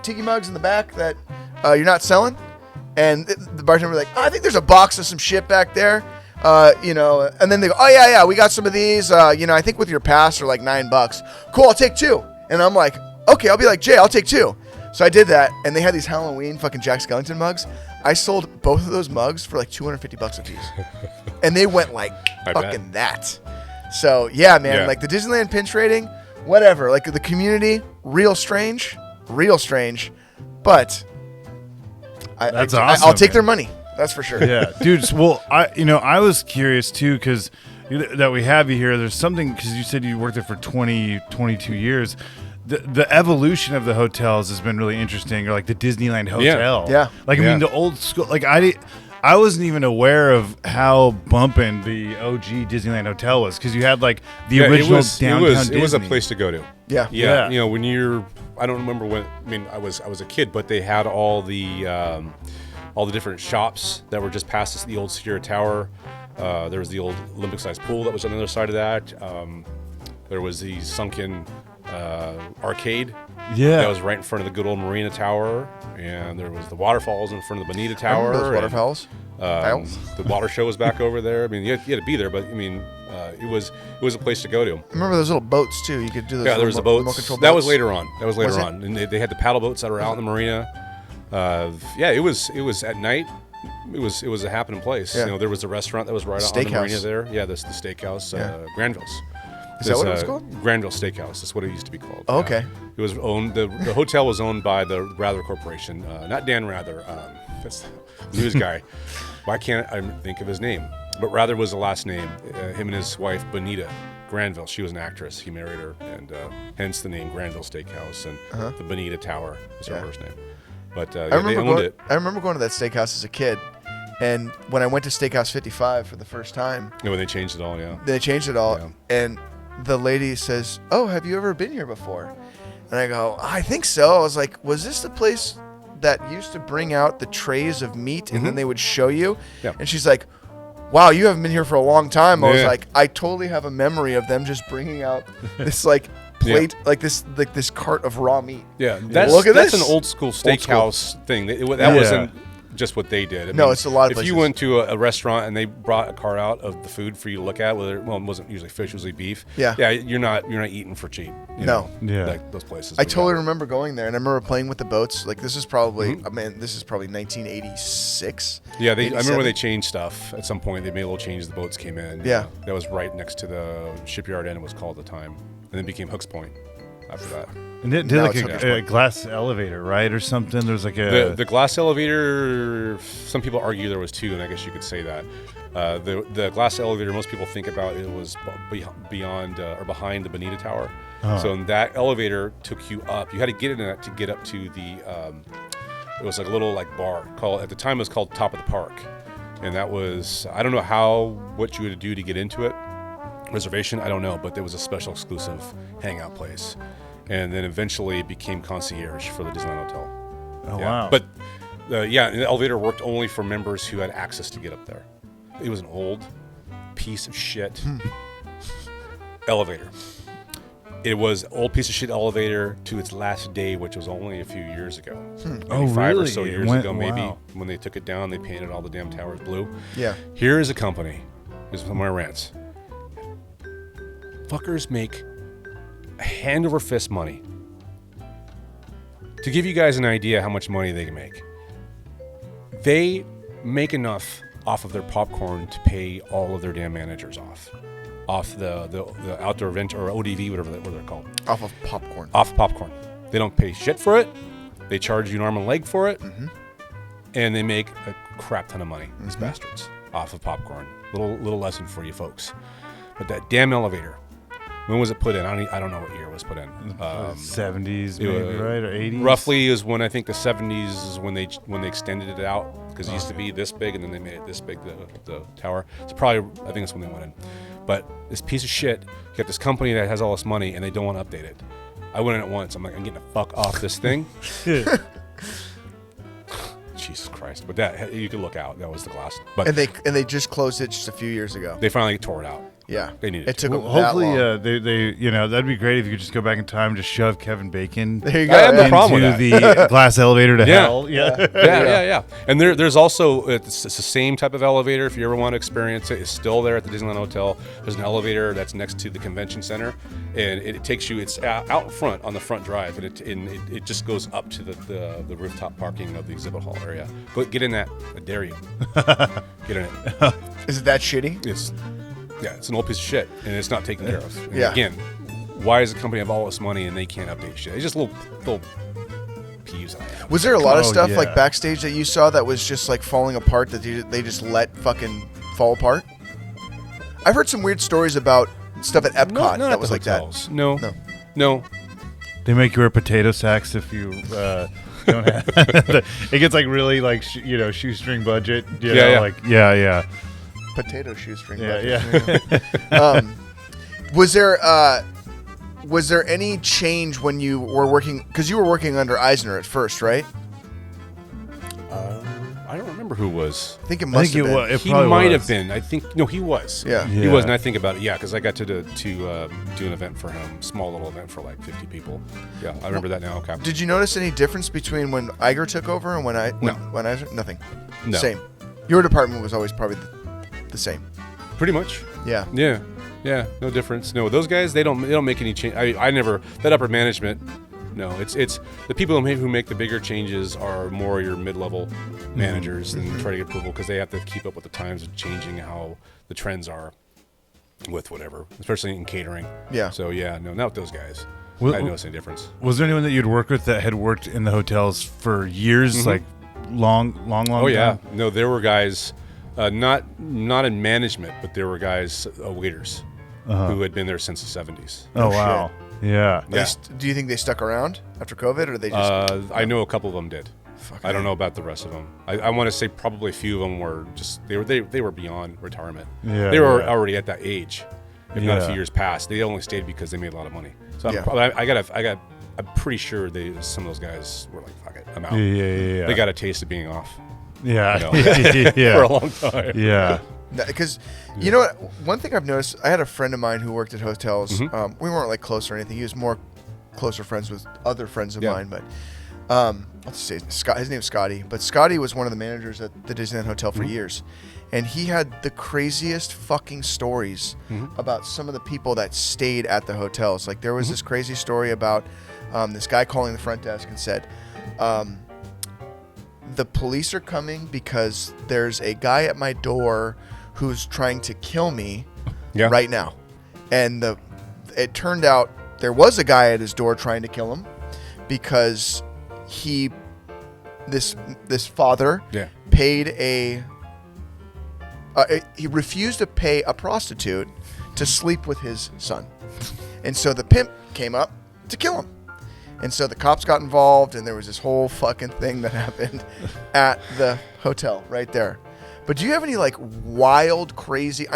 tiki mugs in the back that you're not selling? And the bartender was like, oh, I think there's a box of some shit back there. And then they go, oh, yeah, we got some of these. I think with your pass are like $9. Cool, I'll take 2. And I'm like, okay, I'll be like, Jay, I'll take 2. So I did that, and they had these Halloween fucking Jack Skellington mugs. I sold both of those mugs for like $250 a piece. And they went like fucking that. So, yeah, man, like the Disneyland pin trading, whatever, like the community, real strange, but That's awesome, I'll take their money. That's for sure. Yeah, dude. Well, I was curious too because that we have you here. There's something because you said you worked there for 22 years. The evolution of the hotels has been really interesting. Or like the Disneyland Hotel. Yeah. Like I mean the old school. Like I wasn't even aware of how bumping the OG Disneyland Hotel was because you had like the original downtown Disney. It was a place to go to. Yeah. Yeah. You know, when I don't remember when. I mean, I was a kid, but they had all the different shops that were just past the old Sierra Tower. There was the old Olympic-sized pool that was on the other side of that. There was the sunken arcade. Yeah. That was right in front of the good old Marina Tower, and there was the waterfalls in front of the Bonita Tower. Those waterfalls. The water show was back over there. I mean, you had to be there, but I mean, it was a place to go to. Remember those little boats too? You could do those. Yeah, there was the boats. That was later on. And they had the paddle boats that were out in the marina. It was at night. It was a happening place. Yeah. You know, there was a restaurant that was right on the marina there. Yeah, the steakhouse, Granville's. Is that what it was called? Granville Steakhouse. That's what it used to be called. Oh, okay. It was owned. The hotel was owned by the Rather Corporation. Not Dan Rather. That's the news guy. Why can't I think of his name? But Rather was the last name. Him and his wife Bonita Granville. She was an actress. He married her, and hence the name Granville Steakhouse and the Bonita Tower is her first name. But they owned it. I remember going to that steakhouse as a kid. And when I went to Steakhouse 55 for the first time. Yeah, when they changed it all, yeah. They changed it all. Yeah. And the lady says, oh, have you ever been here before? And I go, I think so. I was like, was this the place that used to bring out the trays of meat and then they would show you? Yeah. And she's like, wow, you haven't been here for a long time. I was like, I totally have a memory of them just bringing out this like plate, like this cart of raw meat. Yeah, look at that's this. an old school steakhouse thing. That wasn't just what they did. It's a lot of If places. you went to a restaurant and they brought a cart out of the food for you to look at, it wasn't usually fish, usually beef. Yeah. Yeah, you're not eating for cheap. You No. know, Yeah. like those places. I totally remember going there, and I remember playing with the boats. Like this is probably, this is probably 1986. Yeah, I remember 87. when they changed stuff at some point. They made a little change. The boats came in. Yeah. That was right next to the shipyard inn, it was called at the time. And then became Hooks Point after that. And did Now like it's a glass elevator, right, or something? There's like a The glass elevator, some people argue there was two, and I guess you could say that. The glass elevator, most people think about it was beyond or behind the Bonita Tower. So that elevator took you up. You had to get in that to get up to the, it was like a little like bar. At the time it was called Top of the Park. And that was, I don't know what you would do to get into it. Reservation, I don't know, but there was a special exclusive hangout place. And then eventually it became concierge for the Disneyland Hotel. Oh, Yeah. wow. But and the elevator worked only for members who had access to get up there. It was an old piece of shit elevator. It was old piece of shit elevator to its last day, which was only a few years ago. Oh, Maybe 5 or really? so It years went- ago, maybe. wow. When they took it down, they painted all the damn towers blue. Yeah. Here is a company. This is one of my rants. Fuckers make hand over fist money. To give you guys an idea how much money they can make, they make enough off of their popcorn to pay all of their damn managers off the outdoor event or ODV, whatever they're called. Off of popcorn. Off popcorn. They don't pay shit for it. They charge you an arm and leg for it, and they make a crap ton of money. These bastards off of popcorn. Little lesson for you folks. But that damn elevator. When was it put in? I don't know what year it was put in. 70s, maybe, right, or 80s. Roughly is when I think the 70s is when they extended it out, because it used to be this big and then they made it this big, the tower. It's probably, I think that's when they went in. But this piece of shit, you got this company that has all this money and they don't want to update it. I went in it once. I'm like, I'm getting the fuck off this thing. Jesus Christ! But that, you could look out. That was the glass. But And they just closed it just a few years ago. they finally tore it out. Yeah. They needed it. Took Well, them that hopefully, long. they that'd be great if you could just go back in time to shove Kevin Bacon There you I have go. no yeah. problem with into the glass elevator to Yeah. hell. Yeah. Yeah. And there's also, it's the same type of elevator. If you ever want to experience it, it's still there at the Disneyland Hotel. There's an elevator that's next to the convention center, and it takes you. It's out in front on the front drive, and it just goes up to the rooftop parking of the exhibit hall area. Go get in that. I dare you. Get in it. Is it that shitty? It's an old piece of shit, and it's not taken care of. And Yeah. Again, why does a company have all this money and they can't update shit? It's just little peeves that I have. Was there a lot of Oh, stuff yeah. like backstage that you saw that was just like falling apart that they just let fucking fall apart? I've heard some weird stories about stuff at Epcot Not that at was the like hotels. that. No. No. They make you wear potato sacks if you don't have. It gets like really like shoestring budget. You know, Yeah. like yeah. Potato shoestring. Yeah, budget. Was there any change when you were working? Because you were working under Eisner at first, right? I don't remember who was. I think it must have been. It He probably might was. have been. I think no, he was. Yeah. He was, and I think about it. Yeah, because I got to do an event for him, small little event for like 50 people. Yeah, I remember that now. Okay. Did you notice any difference between when Iger took over and when Eisner? Nothing. No. Same. Your department was always probably the same. Pretty much. Yeah. Yeah. No difference. No, those guys they don't make any change. I never that upper management. No, it's the people who make the bigger changes are more your mid-level managers and try to get approval because they have to keep up with the times of changing how the trends are with whatever, especially in catering. Yeah. So yeah, no, not with those guys. Well, I didn't notice any difference. Was there anyone that you'd worked with that had worked in the hotels for years, like long Oh yeah, time? no, there were guys, not in management, but there were guys, waiters, who had been there since the 70s. Oh wow. Yeah. Yeah. Do you think they stuck around after COVID, or they just? I know a couple of them did. I don't know about the rest of them. I want to say probably a few of them were just they were beyond retirement. Yeah, they were yeah. already at that age, if not a Yeah. few years past. They only stayed because they made a lot of money. So Yeah. I'm pretty sure some of those guys were like, fuck it, I'm out. Yeah. They got a taste of being off Yeah. for a long time. Yeah. Because you know what? One thing I've noticed, I had a friend of mine who worked at hotels. We weren't like close or anything. He was more closer friends with other friends of mine, but Let's say Scott. His name's Scotty, but Scotty was one of the managers at the Disneyland Hotel for years, and he had the craziest fucking stories about some of the people that stayed at the hotels. Like there was this crazy story about this guy calling the front desk and said, "The police are coming because there's a guy at my door who's trying to kill me right now," and it turned out there was a guy at his door trying to kill him because this father paid he refused to pay a prostitute to sleep with his son, and so the pimp came up to kill him, and so the cops got involved, and there was this whole fucking thing that happened at the hotel right there. But do you have any like wild, crazy?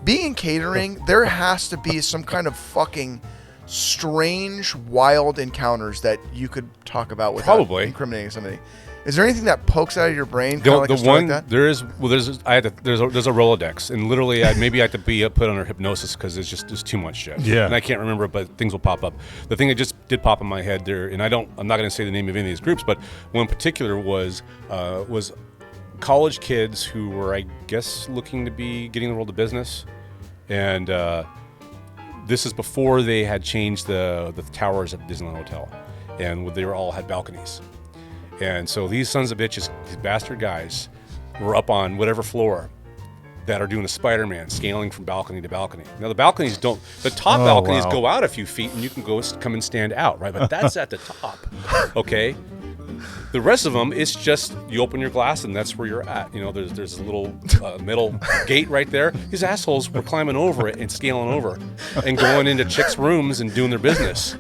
Being in catering, there has to be some kind of fucking strange, wild encounters that you could talk about without incriminating somebody. Is there anything that pokes out of your brain? The like one like that? there's a Rolodex, and literally maybe I had to be put under hypnosis because there's too much shit. Yeah, and I can't remember, but things will pop up. The thing that just did pop in my head there, and I'm not going to say the name of any of these groups, but one in particular was college kids who were, I guess, looking to be getting the world of business, and this is before they had changed the towers at Disneyland Hotel, and they all had balconies. And so these sons of bitches, these bastard guys, were up on whatever floor that are doing a Spider-Man, scaling from balcony to balcony. Now the balconies the top balconies go out a few feet, and you can come and stand out, right? But that's at the top, okay? The rest of them, it's just you open your glass and that's where you're at. You know, there's a little metal gate right there. These assholes were climbing over it and scaling over and going into chicks' rooms and doing their business.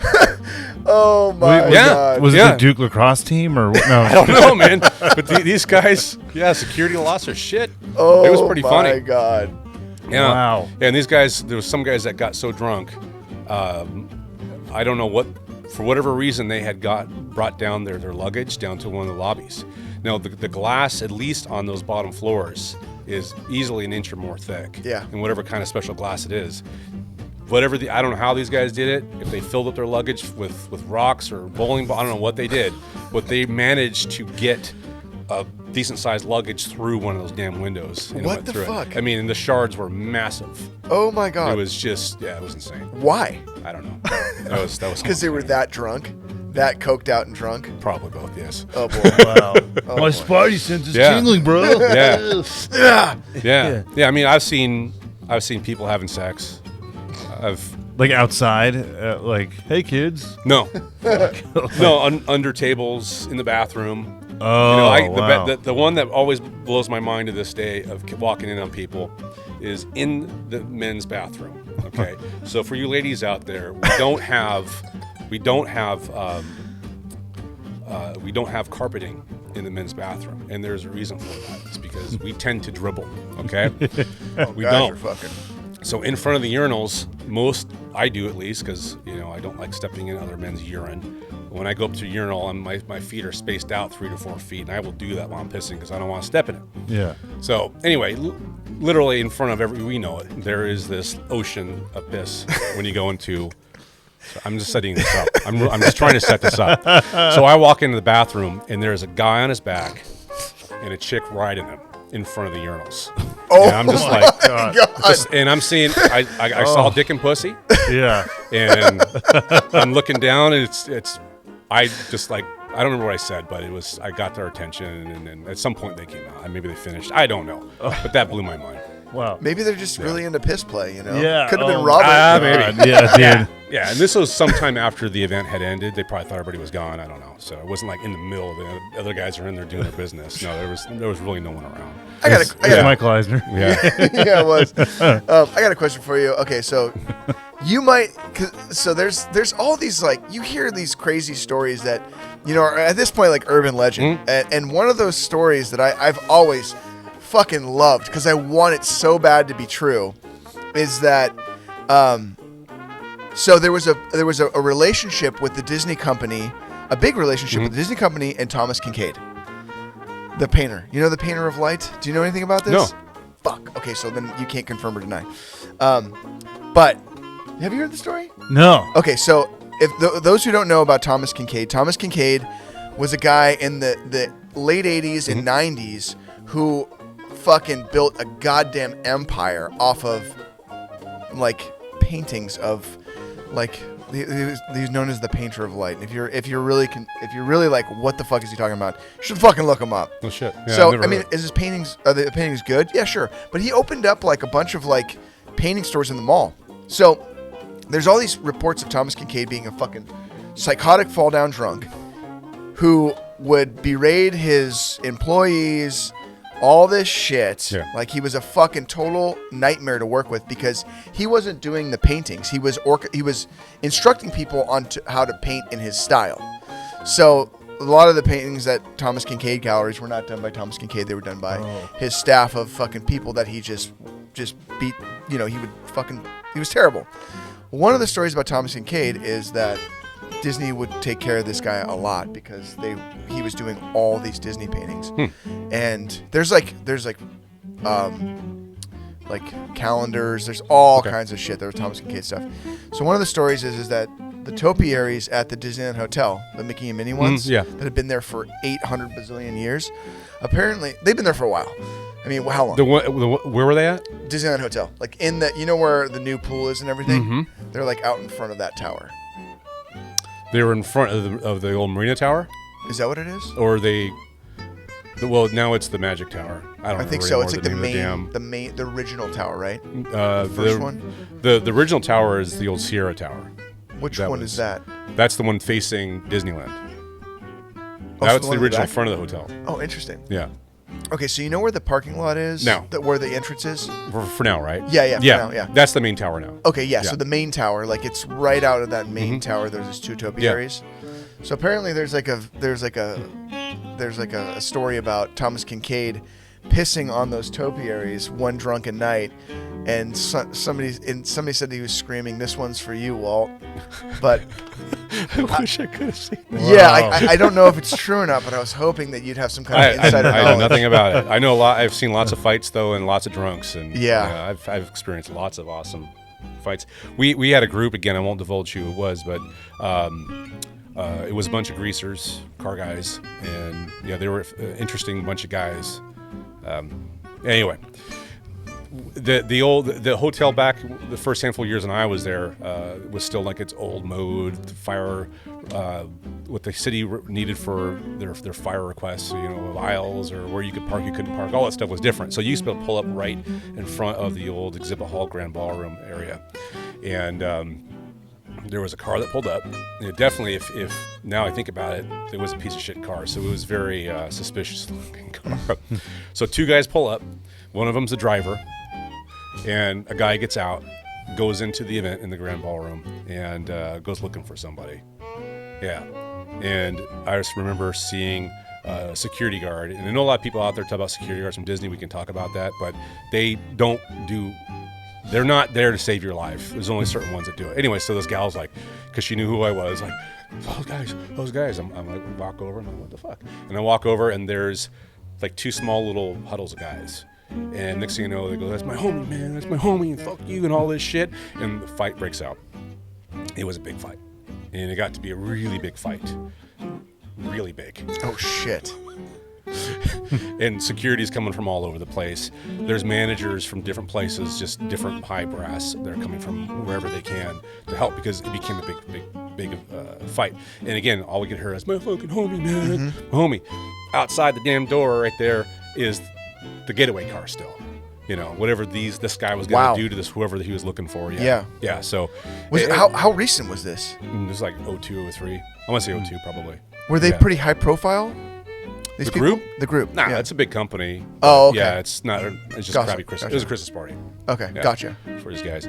Oh my God! Was it the Duke lacrosse team or what? No, I don't know, man. But these guys, security lost their shit. Oh, it was pretty funny. Oh my God! Yeah. Wow. And these guys, there was some guys that got so drunk, I don't know what. For whatever reason, they had brought down their luggage down to one of the lobbies. Now, the glass, at least on those bottom floors, is easily an inch or more thick. Yeah. And whatever kind of special glass it is. I don't know how these guys did it. If they filled up their luggage with rocks or bowling balls, I don't know what they did. But they managed to get a decent-sized luggage through one of those damn windows. And what the fuck? I mean, and the shards were massive. Oh my God! It was just, it was insane. Why? I don't know. That was because they were that drunk, that coked out and drunk. Probably both, yes. Oh boy! Wow. My Spidey sense is tingling, bro. Yeah. I mean, I've seen people having sex. Like outside, like, hey kids. No, under tables in the bathroom. Oh, wow. The one that always blows my mind to this day of walking in on people is in the men's bathroom. Okay, so for you ladies out there, we don't have carpeting in the men's bathroom, and there's a reason for that. It's because we tend to dribble. Okay, we don't. So in front of the urinals, I do at least, because I don't like stepping in other men's urine. When I go up to a urinal, my feet are spaced out 3 to 4 feet, and I will do that while I'm pissing because I don't want to step in it. Yeah. So anyway, literally in front of we know it, there is this ocean of piss when you go into. So I'm just setting this up. I'm just trying to set this up. So I walk into the bathroom, and there's a guy on his back and a chick riding him in front of the urinals. Oh, and I'm just like, God. And I'm seeing, I saw dick and pussy. Yeah. And I'm looking down, and I don't remember what I said, but I got their attention, and at some point they came out. Maybe they finished. I don't know. But that blew my mind. Wow. Maybe they're just really into piss play, Yeah. Could have been Robert. Maybe. Yeah, dude. Yeah, and this was sometime after the event had ended. They probably thought everybody was gone. I don't know. So it wasn't like in the middle of the other guys are in there doing their business. No, there was really no one around. I got Michael Eisner. Yeah. Yeah, it was. I got a question for you. Okay, so you might. So there's all these, like, you hear these crazy stories that are at this point like urban legend, and one of those stories that I've always fucking loved because I want it so bad to be true is that so there was a relationship with the Disney company, a big relationship with the Disney company and Thomas Kincaid, the painter. The painter of light? Do you know anything about this? No. Fuck. Okay, so then you can't confirm or deny. But have you heard the story? No. Okay, so if those who don't know about Thomas Kincaid was a guy in the late 80s and 90s who fucking built a goddamn empire off of like paintings of like he was known as the painter of light. If you're really like, what the fuck is he talking about? You should fucking look him up. Oh shit. Yeah, So I mean, are the paintings good? Yeah, sure. But he opened up like a bunch of like painting stores in the mall. So there's all these reports of Thomas Kinkade being a fucking psychotic fall down drunk who would berate his employees, all this shit. Yeah. Like he was a fucking total nightmare to work with because he wasn't doing the paintings. He was instructing people on how to paint in his style. So a lot of the paintings at Thomas Kinkade galleries were not done by Thomas Kinkade. They were done by his staff of fucking people that he just beat. You know, he was terrible. One of the stories about Thomas Kinkade is that Disney would take care of this guy a lot because he was doing all these Disney paintings, and there's calendars, there's all kinds of shit. There was Thomas Kinkade stuff. So one of the stories is that the topiaries at the Disneyland Hotel, the Mickey and Minnie ones, that have been there for 800 bazillion years, apparently they've been there for a while. I mean, how long? Where were they at? Disneyland Hotel, like in the, you know where the new pool is and everything. They're like out in front of that tower. They were in front of the old Marina Tower? Is that what it is? Or well, now it's the Magic Tower. I think so. It's like the original tower, right? The first one? The original tower is the old Sierra Tower. Which one is that? That's the one facing Disneyland. Oh, That's so the original front of the hotel. Oh, interesting. Yeah. Okay, so you know where the parking lot is? No. Where the entrance is? For now, right? Yeah. For now, yeah. That's the main tower now. Okay, yeah. So the main tower, like it's right out of that main tower. There's these two topiaries. So apparently there's like a story about Thomas Kinkade pissing on those topiaries one drunken night, and somebody said he was screaming, "This one's for you, Walt." But I wish I could have seen that. Yeah, I don't know if it's true or not, but I was hoping that you'd have some kind of insider knowledge. I know nothing about it. I know a lot. I've seen lots of fights though, and lots of drunks, and I've experienced lots of awesome fights. We had a group, again, I won't divulge who it was, but it was a bunch of greasers, car guys, and they were an interesting bunch of guys. Anyway, the hotel back the first handful of years when I was there was still like its old mode, fire, what the city needed for their fire requests, of aisles or where you could park, you couldn't park, all that stuff was different. So you used to be able to pull up right in front of the old exhibit hall, grand ballroom area, and there was a car that pulled up. Definitely, if now I think about it, it was a piece of shit car. So it was very suspicious looking car. So two guys pull up. One of them's the driver, and a guy gets out, goes into the event in the grand ballroom, and goes looking for somebody. Yeah, and I just remember seeing a security guard, and I know a lot of people out there talk about security guards from Disney. We can talk about that, but they're not there to save your life. There's only certain ones that do it. Anyway, so this gal's like, because she knew who I was, like, those guys. I'm like, walk over, and I'm like, what the fuck? And I walk over, and there's like two small little huddles of guys. And next thing you know, they go, "That's my homie, man. That's my homie, and fuck you," and all this shit. And the fight breaks out. It was a big fight. And it got to be a really big fight. Really big. Oh, shit. And security's coming from all over the place. There's managers from different places, just different high brass. They're coming from wherever they can to help because it became a big fight. And again, all we could hear is, "My fucking homie, man. My homie." Outside the damn door right there is the getaway car still. Whatever this guy was going to do to this, whoever he was looking for. Yeah. So how recent was this? It was like 02, 03. I want to say 02 probably. Were they pretty high profile? The group? The group. Nah, it's a big company. Oh, okay. Yeah, it's not. It's just a crappy Christmas. Gotcha. It was a Christmas party. Okay, Yeah, gotcha. For these guys.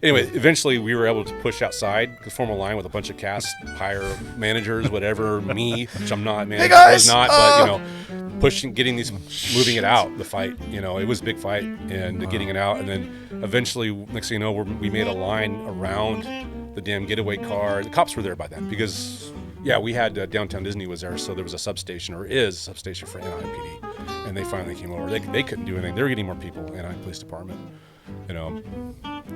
Anyway, eventually we were able to push outside, form a line with a bunch of cast, hire managers, whatever, me, which I'm not, man. Hey guys! I was not, but pushing, getting these, moving it out, the fight. It was a big fight, and getting it out, and then eventually, next thing you know, we made a line around the damn getaway car. The cops were there by then because. Yeah, we had Downtown Disney was there, so there was a substation, or is a substation for NIPD, and they finally came over. They couldn't do anything. They were getting more people, NI Police Department,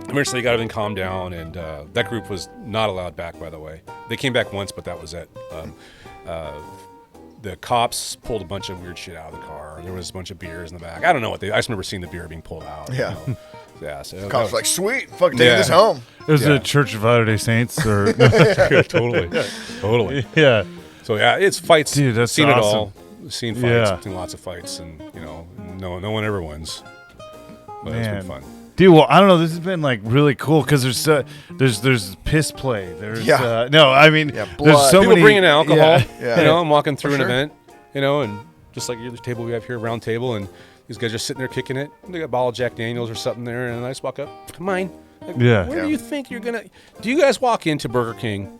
eventually got everything calmed down, and that group was not allowed back, by the way. They came back once, but that was it. The cops pulled a bunch of weird shit out of the car. There was a bunch of beers in the back. I don't know what I just remember seeing the beer being pulled out. Yeah. You know? Yeah. So Cops were like, sweet, fucking taking this home. It was a Church of Latter-day Saints, or Yeah, totally. yeah. So yeah, it's fights. Dude, that's seen awesome. it all. Seen fights. Yeah. Seen lots of fights, and no one ever wins. But it's Man. been fun. Dude, well, I don't know. This has been like really cool because there's piss play. There's no, I mean, there's blood. so People many bringing alcohol. Yeah. I'm walking through For an sure. event, and just like the table we have here, round table, and these guys are sitting there kicking it. They got a bottle of Jack Daniels or something there, and I just walk up, mine. Like, Yeah. Where do you think you're gonna? Do you guys walk into Burger King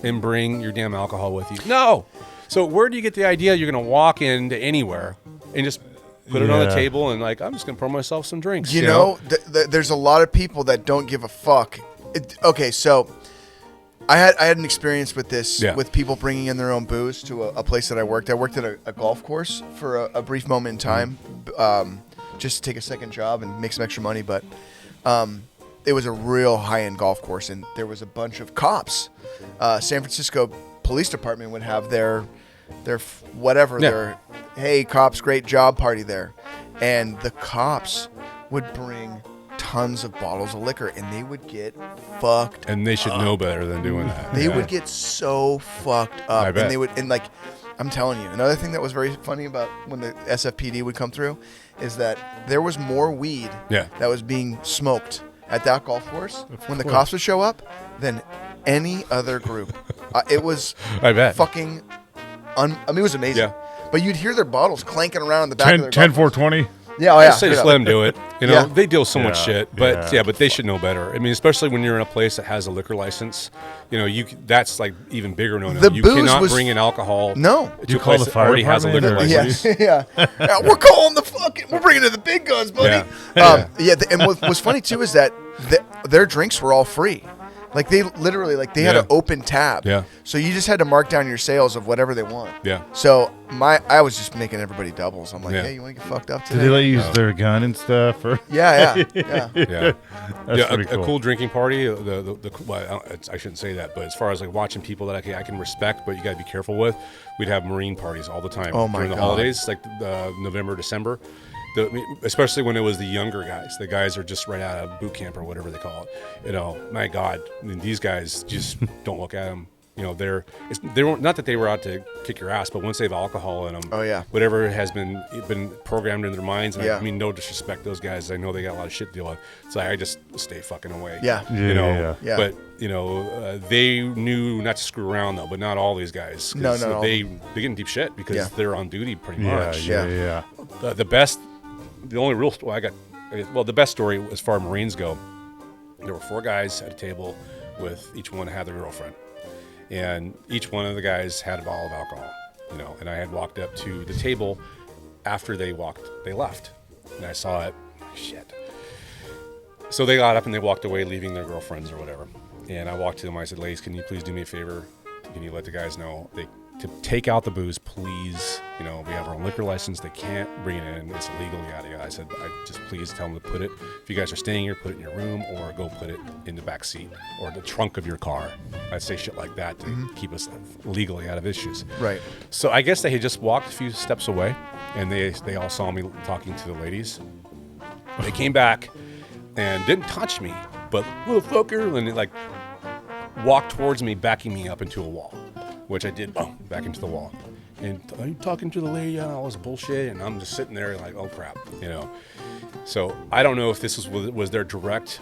and bring your damn alcohol with you? No. So where do you get the idea you're gonna walk into anywhere and just put it on the Yeah. table and like, I'm just gonna pour myself some drinks? You know, there's a lot of people that don't give a fuck. Okay, so I had an experience with this, with people bringing in their own booze to a place that I worked. I worked at a golf course for a brief moment in time, just to take a second job and make some extra money. But it was a real high-end golf course, and there was a bunch of cops. San Francisco Police Department would have their hey cops, great job party there, and the cops would bring tons of bottles of liquor, and they would get fucked And they should know better than doing that. They would get so fucked up. I bet. And they would, and like, I'm telling you, another thing that was very funny about when the SFPD would come through is that there was more weed that was being smoked at that golf course when the cops would show up than any other group. It was I bet. fucking, I mean, it was amazing. Yeah. But you'd hear their bottles clanking around in the back of their 10 golf 420. Yeah, oh I yeah. say just let them do it. Yeah. They deal with so much Yeah, shit, but yeah. but they should know better. I mean, especially when you're in a place that has a liquor license, that's like even bigger no-no. The You booze cannot was- bring in alcohol. No. To You a call place the that fire already has a department liquor or- license. Yeah, we're calling we're bringing in the big guns, buddy. And what's funny too is that their drinks were all free. Like they literally, they had an open tab. Yeah. So you just had to mark down your sales of whatever they want. Yeah. So I was just making everybody doubles. I'm like, Yeah. hey, you want to get fucked up Did today? they let you use their gun and stuff? Or Yeah. Yeah. That's Yeah, pretty a cool. cool drinking party. Well, I shouldn't say that, but as far as like watching people that I can respect, but you got to be careful with, we'd have Marine parties all the time Oh my during the God. holidays, like November, December. Especially when it was the younger guys. The guys are just right out of boot camp or whatever they call it. My God, I mean, these guys just don't look at them. They weren't, not that they were out to kick your ass, but once they have alcohol in them, Oh, yeah. whatever has been programmed in their minds. And Yeah. I mean, no disrespect to those guys. I know they got a lot of shit to deal with. So I just stay fucking away. Yeah. Yeah. But they knew not to screw around though. But not all these guys. 'Cause No, not all. They get in deep shit because Yeah. they're on duty pretty Yeah, much. yeah. The only real story the best story as far as Marines go, there were 4 guys at a table with each one had their girlfriend, and each one of the guys had a bottle of alcohol, and I had walked up to the table after they left, and I saw it. Shit. So they got up and they walked away, leaving their girlfriends or whatever, and I walked to them. I said, ladies, can you please do me a favor? Can you let the guys know to take out the booze, please? We have our own liquor license. They can't bring it in. It's illegal, yada, yada. I said, just please tell them to put it. If you guys are staying here, put it in your room or go put it in the back seat or the trunk of your car. I'd say shit like that to keep us legally out of issues. Right. So I guess they had just walked a few steps away, and they all saw me talking to the ladies. They came back and didn't touch me, but motherfucker, and they walked towards me, backing me up into a wall, which I did, boom, back into the wall. And are you talking to the lady and all this bullshit? And I'm just sitting there like, oh crap, So I don't know if this was their direct,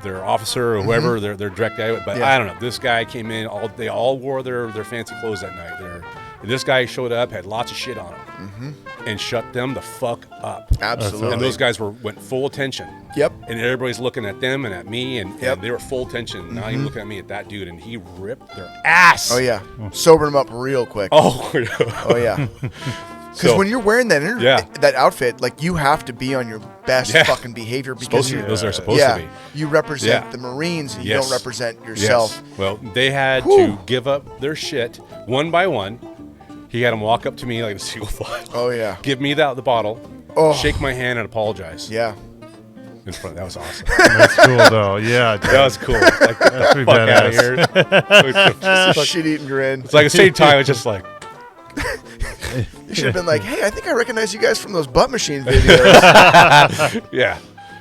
their officer or whoever, their direct guy, but I don't know. This guy came in, they all wore their fancy clothes that night. This guy showed up, had lots of shit on him, and shut them the fuck up. Absolutely. And those guys went full attention. Yep. And everybody's looking at them and at me, and they were full attention. Not Mm-hmm. even looking at me, at that dude, and he ripped their ass. Oh yeah. Sober them up real quick. Oh, Oh yeah. Because when you're wearing that outfit, you have to be on your best fucking behavior because those are supposed to be. You represent the Marines, and you don't represent yourself. Yes. Well, they had to give up their shit one by one. He had them walk up to me like a single file. Oh yeah. Give me the bottle, Oh. shake my hand, and apologize. Yeah. in front. That was awesome. That's cool, though. Yeah, dude. That was cool. Like, get That's the pretty fuck out of here. Just a shit-eating grin. It's like at the same time, it's just like, You should have been like, hey, I think I recognize you guys from those butt machine videos. yeah.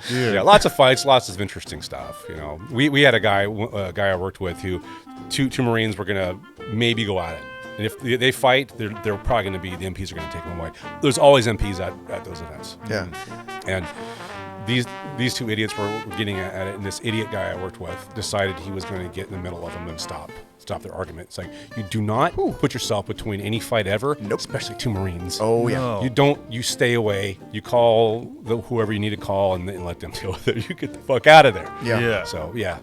Dude. Yeah, lots of fights, lots of interesting stuff. You know, we had a guy I worked with who two Marines were gonna maybe go at it, and if they fight, they're probably gonna be the MPs are gonna take them away. There's always MPs at those events. Yeah. And these two idiots were getting at it, and this idiot guy I worked with decided he was going to get in the middle of them and stop their argument. It's like, you do not put yourself between any fight ever, especially two Marines. Oh, yeah. No. You stay away. You call whoever you need to call and let them deal with it. You get the fuck out of there. Yeah. So, yeah,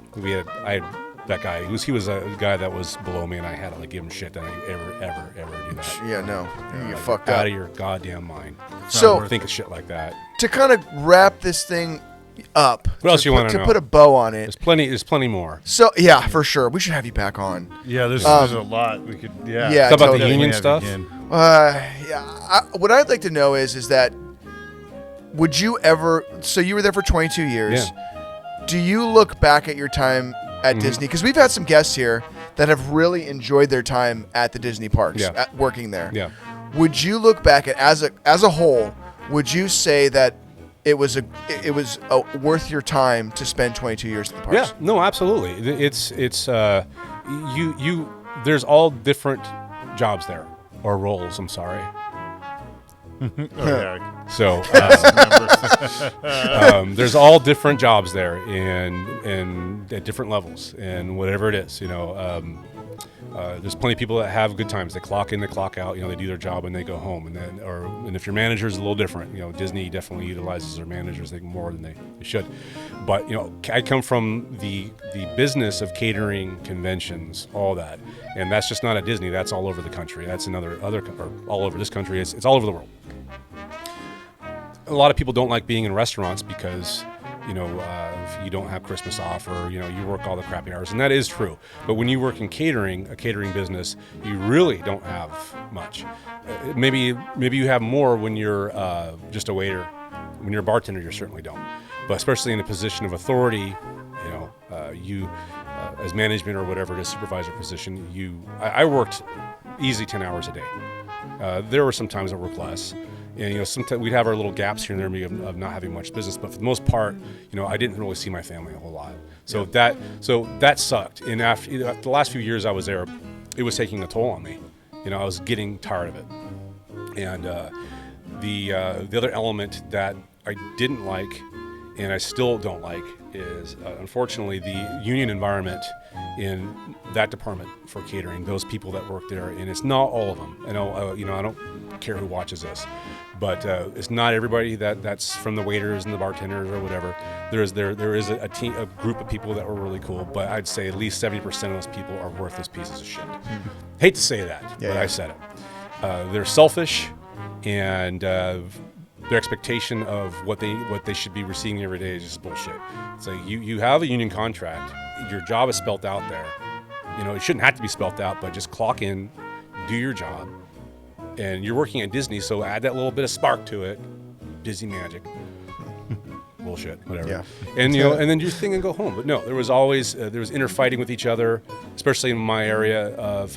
I had that guy. He was a guy that was below me, and I had to like give him shit that I ever do that. Yeah, no. You get Like, fucked up. out of your goddamn mind. So, Think of shit like that. to kind of wrap this thing up. What else you want to know? To put a bow on it. There's plenty more. So, yeah, for sure. We should have you back on. Yeah, there's a lot we could. Yeah. Yeah, Talk about totally. the union stuff. What I'd like to know is that would you ever? So you were there for 22 years. Yeah. Do you look back at your time at Disney? Because we've had some guests here that have really enjoyed their time at the Disney parks, working there. Yeah. Would you look back at as a whole? Would you say that it was worth your time to spend 22 years in the parks? Yeah, no, absolutely. It's there's all different jobs there, or roles. I'm sorry. So there's all different jobs there, and at different levels, and whatever it is, you know. There's plenty of people that have good times. They clock in, they clock out. You know, they do their job and they go home. And if your manager's a little different, you know, Disney definitely utilizes their managers more than they should. But you know, I come from the business of catering, conventions, all that, and that's just not at Disney. That's all over the country. That's all over this country. It's all over the world. A lot of people don't like being in restaurants because, you know, if you don't have Christmas off, or, you know, you work all the crappy hours, and that is true. But when you work in catering, a catering business, you really don't have much. Maybe you have more when you're just a waiter. When you're a bartender, you certainly don't. But especially in a position of authority, you know, you as management or whatever it is, supervisor position, I worked easy 10 hours a day. There were some times I worked less. And, you know, sometimes we'd have our little gaps here and there of not having much business, but for the most part, you know, I didn't really see my family a whole lot. So that sucked. And after the last few years I was there, it was taking a toll on me. You know, I was getting tired of it. And the other element that I didn't like, and I still don't like, is unfortunately the union environment in that department for catering. Those people that work there, and it's not all of them. I know, you know, I don't care who watches this, but it's not everybody that's from the waiters and the bartenders or whatever. There is a group of people that were really cool, but I'd say at least 70% of those people are worthless pieces of shit. Hate to say that, but I said it. They're selfish, and their expectation of what they should be receiving every day is just bullshit. So you have a union contract, your job is spelt out there. You know, it shouldn't have to be spelt out, but just clock in, do your job. And you're working at Disney, so add that little bit of spark to it. Disney magic. Bullshit, whatever. Yeah. And you know, and then do your thing and go home. But no, there was always there was inner fighting with each other, especially in my area of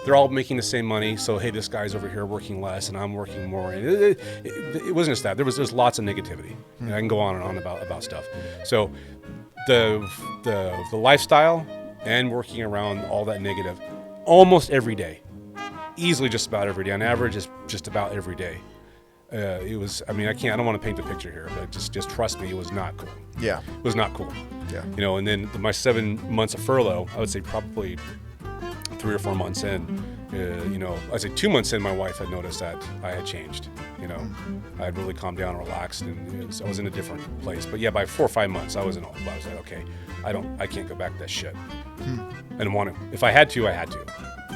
they're all making the same money. So hey, this guy's over here working less, and I'm working more. And it wasn't just that. There's lots of negativity, and I can go on and on about stuff. So the lifestyle and working around all that negative, almost every day. Easily just about every day. On average, is just about every day. It was, I mean, I don't want to paint the picture here, but just trust me, it was not cool. Yeah. It was not cool. Yeah. You know, and then my 7 months of furlough, I would say probably 3 or 4 months in, you know, I'd say 2 months in, my wife had noticed that I had changed. You know, I had really calmed down and relaxed, and I was in a different place. But yeah, by 4 or 5 months, I was like, okay, I can't go back to that shit. I didn't want to. If I had to, I had to.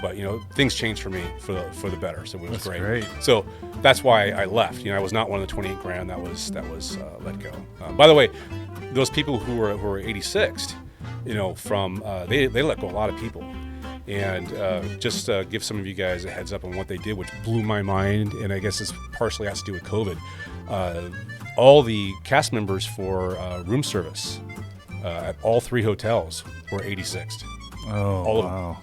But, you know, things changed for me for the better, so it was great. So that's why I left. You know, I was not one of the 28 grand that was let go. By the way, those people who were 86ed, you know, from they let go a lot of people. And just give some of you guys a heads up on what they did, which blew my mind, and I guess this partially has to do with COVID. all the cast members for room service at all 3 hotels were 86th. Oh, all of wow. them.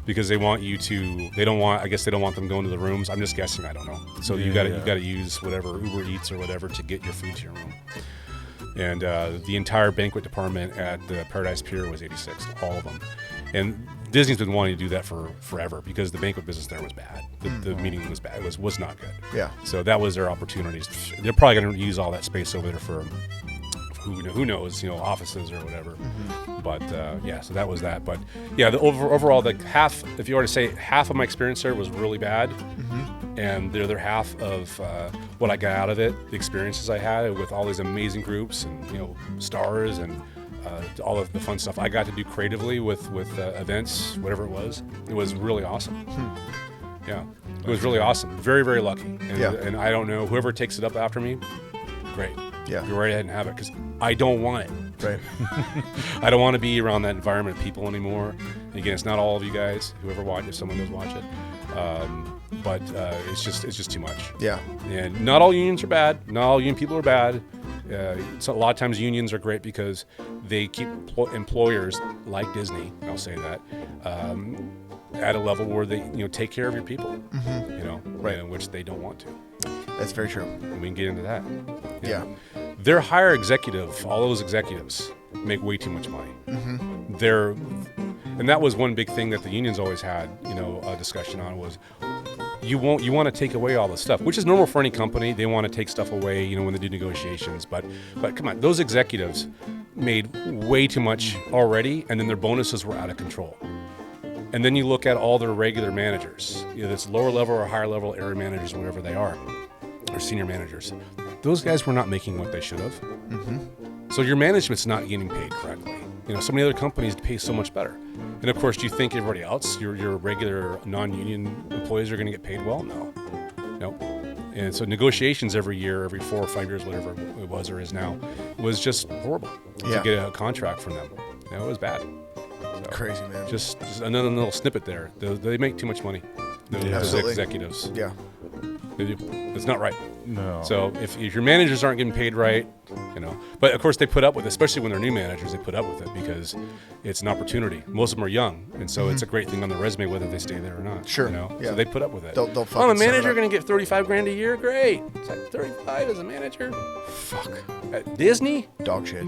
Because they want you to. They don't want them going to the rooms. I'm just guessing. I don't know. So you got to use whatever Uber Eats or whatever to get your food to your room. And the entire banquet department at the Paradise Pier was 86th, all of them. And Disney's been wanting to do that for forever because the banquet business there was bad. The meeting was bad. It was not good. Yeah. So that was their opportunities. They're probably going to use all that space over there for who knows, offices or whatever. But so that was that. But yeah, the overall, the half, if you were to say half of my experience there was really bad, and the other half of what I got out of it, the experiences I had with all these amazing groups and stars and all of the fun stuff I got to do creatively with events, whatever it was really awesome. Yeah, it was really awesome. Very, very lucky. And I don't know, whoever takes it up after me, great. Yeah. Go right ahead and have it, because I don't want it. Right. I don't want to be around that environment of people anymore. And again, it's not all of you guys, whoever watch, if someone does watch it. But it's just too much. Yeah. And not all unions are bad. Not all union people are bad. So a lot of times unions are great because they keep employers like Disney, I'll say that, at a level where they take care of your people, right, which they don't want to. That's very true. And we can get into that. Yeah. Their higher executive, all those executives make way too much money. And that was one big thing that the unions always had, a discussion on was, you want to take away all the stuff, which is normal for any company. They want to take stuff away, when they do negotiations. But come on, those executives made way too much already, and then their bonuses were out of control. And then you look at all their regular managers, that's lower level or higher level area managers, whatever they are, or senior managers. Those guys were not making what they should have. So your management's not getting paid correctly. So many other companies pay so much better. And of course, do you think everybody else, your regular non-union employees, are going to get paid well? No. And so negotiations every year, every 4 or 5 years, whatever it was or is now, was just horrible to get a contract from them. It was bad. So, crazy, man. Just another little snippet there. They make too much money. Those executives. Yeah. They do. It's not right. No. So if your managers aren't getting paid right, but of course they put up with it, especially when they're new managers, they put up with it because it's an opportunity. Most of them are young, and so it's a great thing on their resume whether they stay there or not. Sure. So they put up with it. They'll I'm a manager going to get $35,000 a year. Great. It's like 35 as a manager. Fuck. At Disney? Dog shit.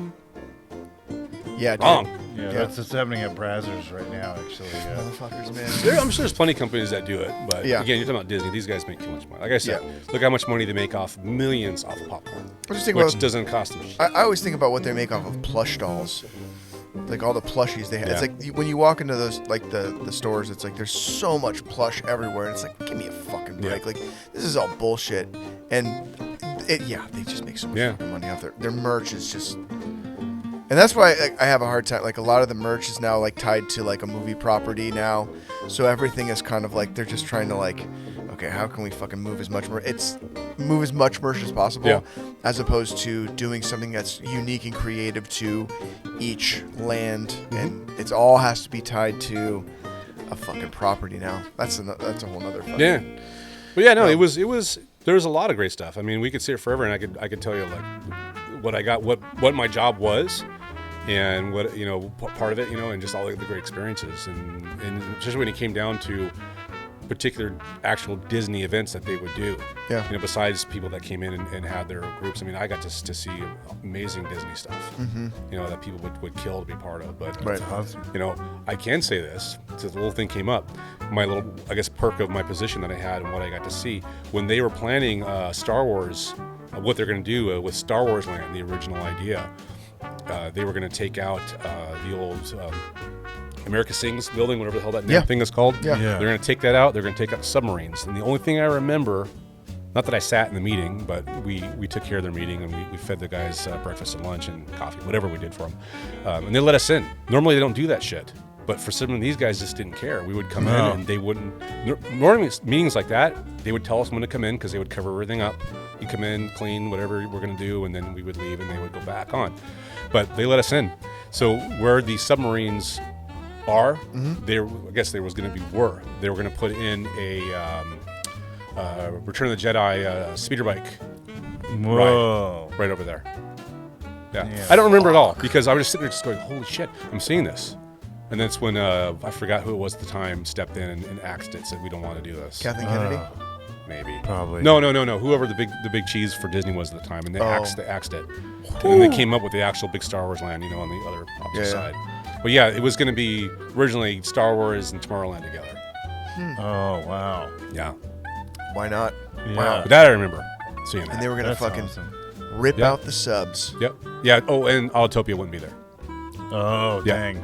Yeah, dude. Wrong. Yeah, that's what's happening at Brazzers right now, actually. Motherfuckers, man. I'm sure there's plenty of companies that do it, but again, you're talking about Disney. These guys make too much money. Like I said, look how much money they make off millions off of popcorn, which doesn't cost them shit. I always think about what they make off of plush dolls. Like all the plushies they have. It's like when you walk into those, like the stores, it's like there's so much plush everywhere. And it's like, give me a fucking break. Like, this is all bullshit. And they just make so much fucking money off their merch is just... And that's why I have a hard time. Like, a lot of the merch is now like tied to like a movie property now. So everything is kind of like, they're just trying to like, okay, how can we fucking move as much merch? Move as much merch as possible, as opposed to doing something that's unique and creative to each land, and it all has to be tied to a fucking property now. That's a whole nother fucking... It was. There was a lot of great stuff. I mean, we could sit here forever, and I could tell you like what I got, what my job was, and what part of it, and just all the great experiences, and especially when it came down to particular actual Disney events that they would do. Yeah. Besides people that came in and had their groups. I mean, I got to see amazing Disney stuff. That people would kill to be part of. But I can say this, since the little thing came up, my little, I guess, perk of my position that I had and what I got to see when they were planning Star Wars, what they're going to do with Star Wars Land, the original idea. They were going to take out the old America Sings building, whatever the hell that thing is called. They're going to take that out. They're going to take out submarines. And the only thing I remember, not that I sat in the meeting, but we took care of their meeting, and we fed the guys breakfast and lunch and coffee, whatever we did for them. And they let us in. Normally they don't do that shit. But for some of these guys just didn't care. We would come in and they wouldn't. Normally meetings like that, they would tell us when to come in because they would cover everything up. You come in, clean, whatever we're going to do, and then we would leave and they would go back on. But they let us in. So where the submarines are, I guess there was going to be they were going to put in a Return of the Jedi speeder bike Whoa. Right over there. Yeah. Yeah. I don't remember it all because I was just sitting there just going, holy shit, I'm seeing this. And that's when I forgot who it was at the time stepped in and axed it, said we don't want to do this. Kathleen Kennedy? Maybe. Probably. No. Whoever the big cheese for Disney was at the time, and they axed it. And then they came up with the actual big Star Wars land, on the other opposite side. But yeah, it was going to be originally Star Wars and Tomorrowland together. Oh, wow. Yeah. Why not? Yeah. Wow. But that I remember seeing that. And they were going to That's fucking awesome. rip out the subs. Yep. Yeah. Oh, and Autopia wouldn't be there. Oh, Yeah. dang.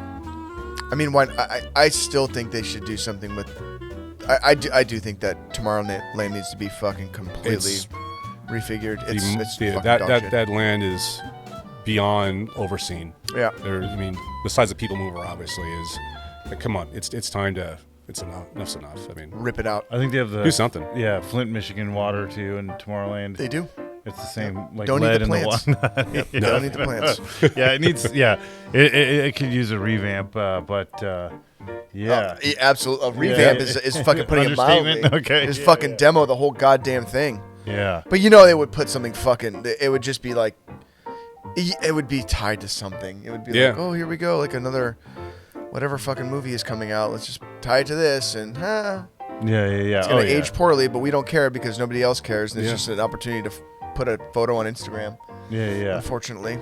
I mean, I still think they should do something with. I do think that Tomorrowland needs to be fucking completely refigured. It's fucking dog shit. That land is beyond overseen. Yeah. Besides the people mover, obviously, is come on. It's time to. It's enough. Enough's enough. Rip it out. I think they have the... Do something. Yeah, Flint, Michigan water, too, in Tomorrowland. They do. It's the same, like, Don't lead need the in plants. the water. Yep. Don't need the plants. Yeah, it needs... Yeah, it could use a revamp, but... yeah. Absolutely. A revamp is fucking putting it mildly. Understatement? Okay. Just fucking demo the whole goddamn thing. Yeah. But they would put something fucking. It would just be like. It would be tied to something. It would be like, oh, here we go, like another, whatever fucking movie is coming out. Let's just tie it to this, and Yeah. it's gonna age poorly, but we don't care because nobody else cares, and it's just an opportunity to put a photo on Instagram. Yeah. Unfortunately,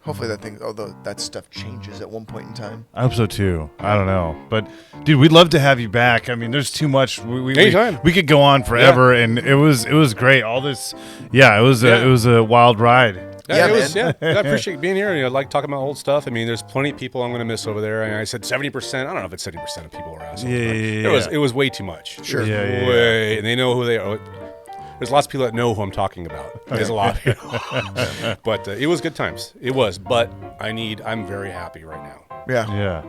hopefully that stuff changes at one point in time. I hope so too. I don't know, but dude, we'd love to have you back. I mean, there's too much. Anytime. We could go on forever, and it was great. All this, it was a wild ride. Yeah, man. I appreciate being here. I like talking about old stuff. I mean, there's plenty of people I'm going to miss over there. And I said 70%. I don't know if it's 70% of people are assholes. It was way too much. Sure. Way. And they know who they are. There's lots of people that know who I'm talking about. There's a lot of people. But it was good times. It was. But I'm very happy right now. Yeah.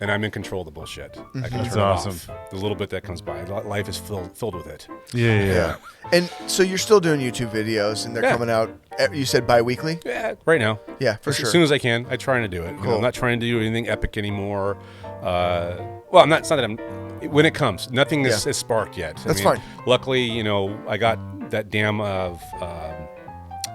And I'm in control of the bullshit. I can That's turn it awesome. off. The little bit that comes by. Life is filled with it. Yeah. And so you're still doing YouTube videos, and they're coming out. You said bi-weekly? Yeah, right now. Yeah, for sure. As soon as I can, I'm trying to do it. Cool. I'm not trying to do anything epic anymore. Well, it's not that I'm. When it comes, nothing is sparked yet. That's fine. Luckily, I got that damn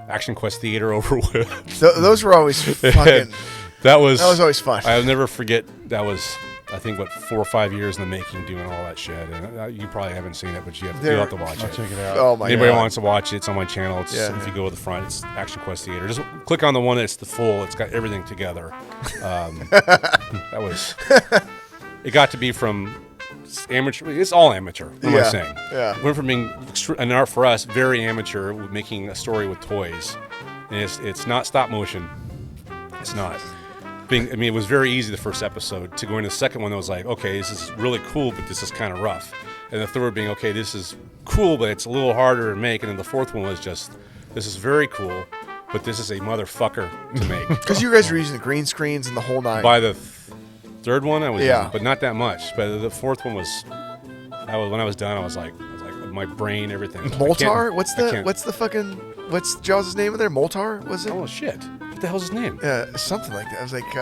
Action Quest Theater over with. Those were always fucking. That was always fun. I'll never forget. That was, I think, 4 or 5 years in the making, doing all that shit. And you probably haven't seen it, but you'll have to watch it. Check it out. Oh my Anybody god! wants to watch it, it's on my channel. If you go to the front, it's Action Quest Theater. Just click on the one that's the full. It's got everything together. That was. It got to be from amateur. It's all amateur. What am I saying? Yeah. Went from being an art for us, very amateur, making a story with toys. And it's not stop motion. It's not. It was very easy the first episode. To go into the second one, I was like, okay, this is really cool, but this is kind of rough. And the third being, okay, this is cool, but it's a little harder to make. And then the fourth one was just, this is very cool, but this is a motherfucker to make. Because you guys were using the green screens and the whole nine. By the third one, I was using, but not that much. But the fourth one was, when I was done, I was like my brain, everything. Moltar? What's Jaws' name in there? Moltar? Was it? Oh shit! What the hell's his name? Something like that. I was like,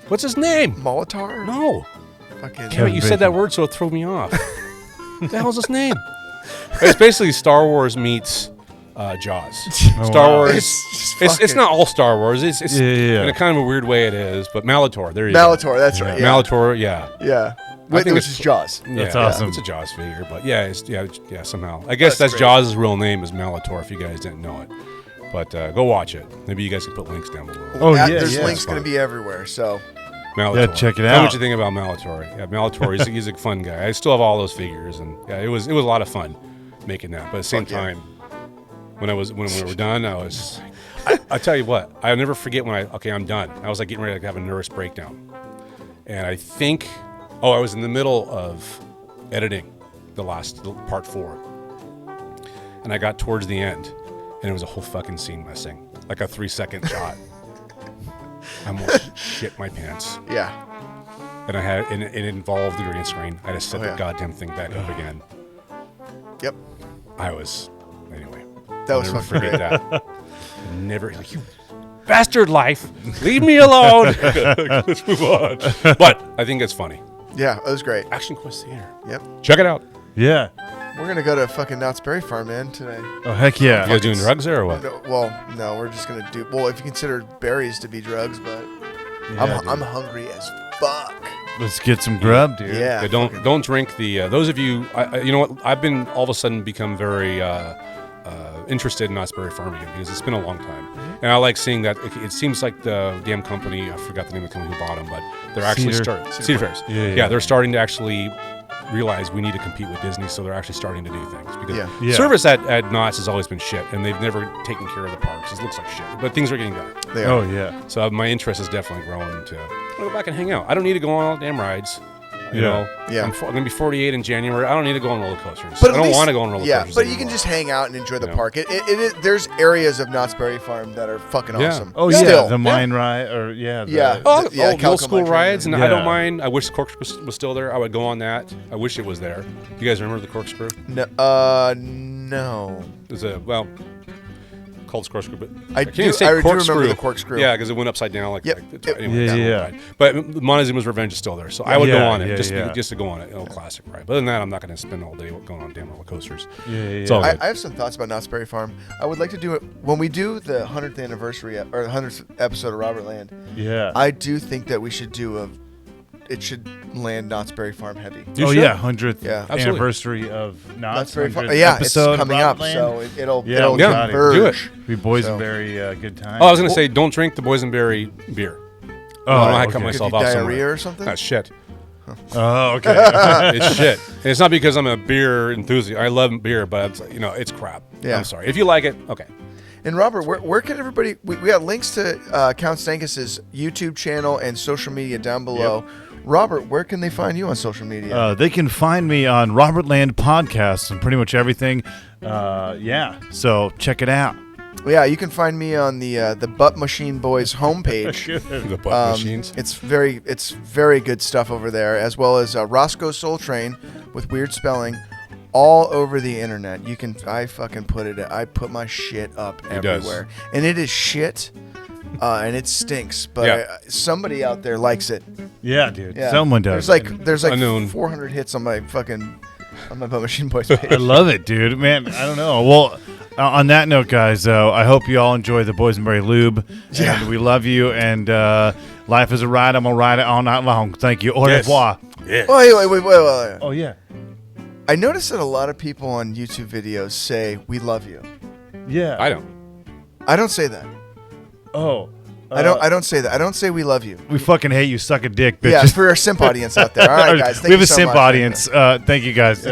what's his name? Molitar? No. Fucking. Damn it, you said that word, so it threw me off. What the hell's his name? It's basically Star Wars meets Jaws. Star Wars. It's not all Star Wars. It's in a kind of a weird way it is, but Malator. There you go. Malator, that's right. Yeah. Malator, yeah. Yeah. I think which is Jaws. That's awesome. It's a Jaws figure, but somehow. I guess that's Jaws' real name is Malator, if you guys didn't know it. But go watch it. Maybe you guys can put links down below. Oh, yeah. There's links going to be everywhere, so. Malator. Yeah, check it out. Tell me what you think about Malator. Yeah, Malator, he's a fun guy. I still have all those figures, and it was a lot of fun making that. But at the same time, when we were done, I tell you what, I'll never forget when I'm done. I was like getting ready to have a nervous breakdown. And I think, I was in the middle of editing the part 4. And I got towards the end, and it was a whole fucking scene missing. Like a 3-second shot. I almost shit my pants. Yeah. And it involved the green screen. I just set the goddamn thing back up again. Yep. Anyway. That was fucking forget great. that. Never, you bastard life. Leave me alone. Let's move on. But I think it's funny. Yeah, it was great. Action Quest Theater. Yep. Check it out. Yeah. We're going to go to fucking Knott's Berry Farm, man, today. Oh, heck yeah. You guys doing drugs there or what? No, we're just going to do... Well, if you consider berries to be drugs, but Yeah, I'm hungry as fuck. Let's get some grub, dude. Yeah. Don't drink the... those of you... you know what? I've been all of a sudden become very... interested in Knott's Berry Farm again because it's been a long time, and I like seeing that. It seems like the damn company, I forgot the name of the company who bought them, but they're actually starting. Cedar Fairs. Yeah, they're starting to actually realize we need to compete with Disney, so they're actually starting to do things. Because Yeah. service at Knott's has always been shit, and they've never taken care of the parks. It looks like shit, but things are getting better. They are. Oh, yeah. So my interest is definitely growing to go back and hang out. I don't need to go on all the damn rides. You know, I'm going to be 48 in January. I don't need to go on roller coasters. But I don't want to go on roller coasters. Yeah, but you anymore. can just hang out and enjoy the park. There's areas of Knott's Berry Farm that are fucking awesome. Oh, Still. yeah. The mine ride, or Yeah. Old school rides, and I Yeah. don't mind. I wish the corkscrew was still there. I would go on that. I wish it was there. You guys remember the corkscrew? No. It's called corkscrew, but I can't do- even say I do corkscrew. remember the corkscrew. Yeah, because it went upside down. Yep. Anyway, Yeah, that yeah. ride. But Montezuma's Revenge is still there, so I would go on it Yeah. just to go on it. Old classic ride. But other than that, I'm not going to spend all day going on damn roller coasters. Yeah. It's all good. I have some thoughts about Knott's Berry Farm. I would like to do it when we do the 100th anniversary or the 100th episode of Robertland. Yeah. I do think that we should do it should land Knott's Berry Farm heavy. You Oh, should. yeah. 100th Yeah. Absolutely. anniversary of Knott's Berry Farm. 100th Yeah, episode it's coming up, Robertland. so it'll Yeah, converge. do it. Be boysenberry good time. Oh, I was going to say, don't drink the boysenberry beer. Oh, I don't know how I okay. cut myself Give you off diarrhea somewhere. or something? That's shit. Oh, okay. It's shit. And it's not because I'm a beer enthusiast. I love beer, but it's crap. Yeah. I'm sorry. If you like it, okay. And Robert, where can everybody? We got links to Count Stankus's YouTube channel and social media down below. Robert, where can they find you on social media? They can find me on Robertland Podcast and pretty much everything. So check it out. Yeah, you can find me on the Butt Machine Boys homepage. The butt machines. It's very good stuff over there, as well as Rossco Soletrain with weird spelling, all over the internet. I put my shit up everywhere, and it is shit, and it stinks. But somebody out there likes it. Yeah, dude. Yeah. Someone does. There's like Unknown. 400 hits on my Butt Machine Boys page. I love it, dude. Man, I don't know. Well, on that note, guys, I hope you all enjoy the Boysenberry Lube. Yeah. And we love you. And life is a ride. I'm going to ride it all night long. Thank you. Au revoir. Yeah. Wait. Oh, yeah. I noticed that a lot of people on YouTube videos say, "We love you." Yeah. I don't. I don't say that. Oh. I don't say that. I don't say we love you. We fucking hate you. Suck a dick, bitches. Yeah, for our simp audience out there. All right, guys. Thank We have you a so simp much. audience. Thank you, guys.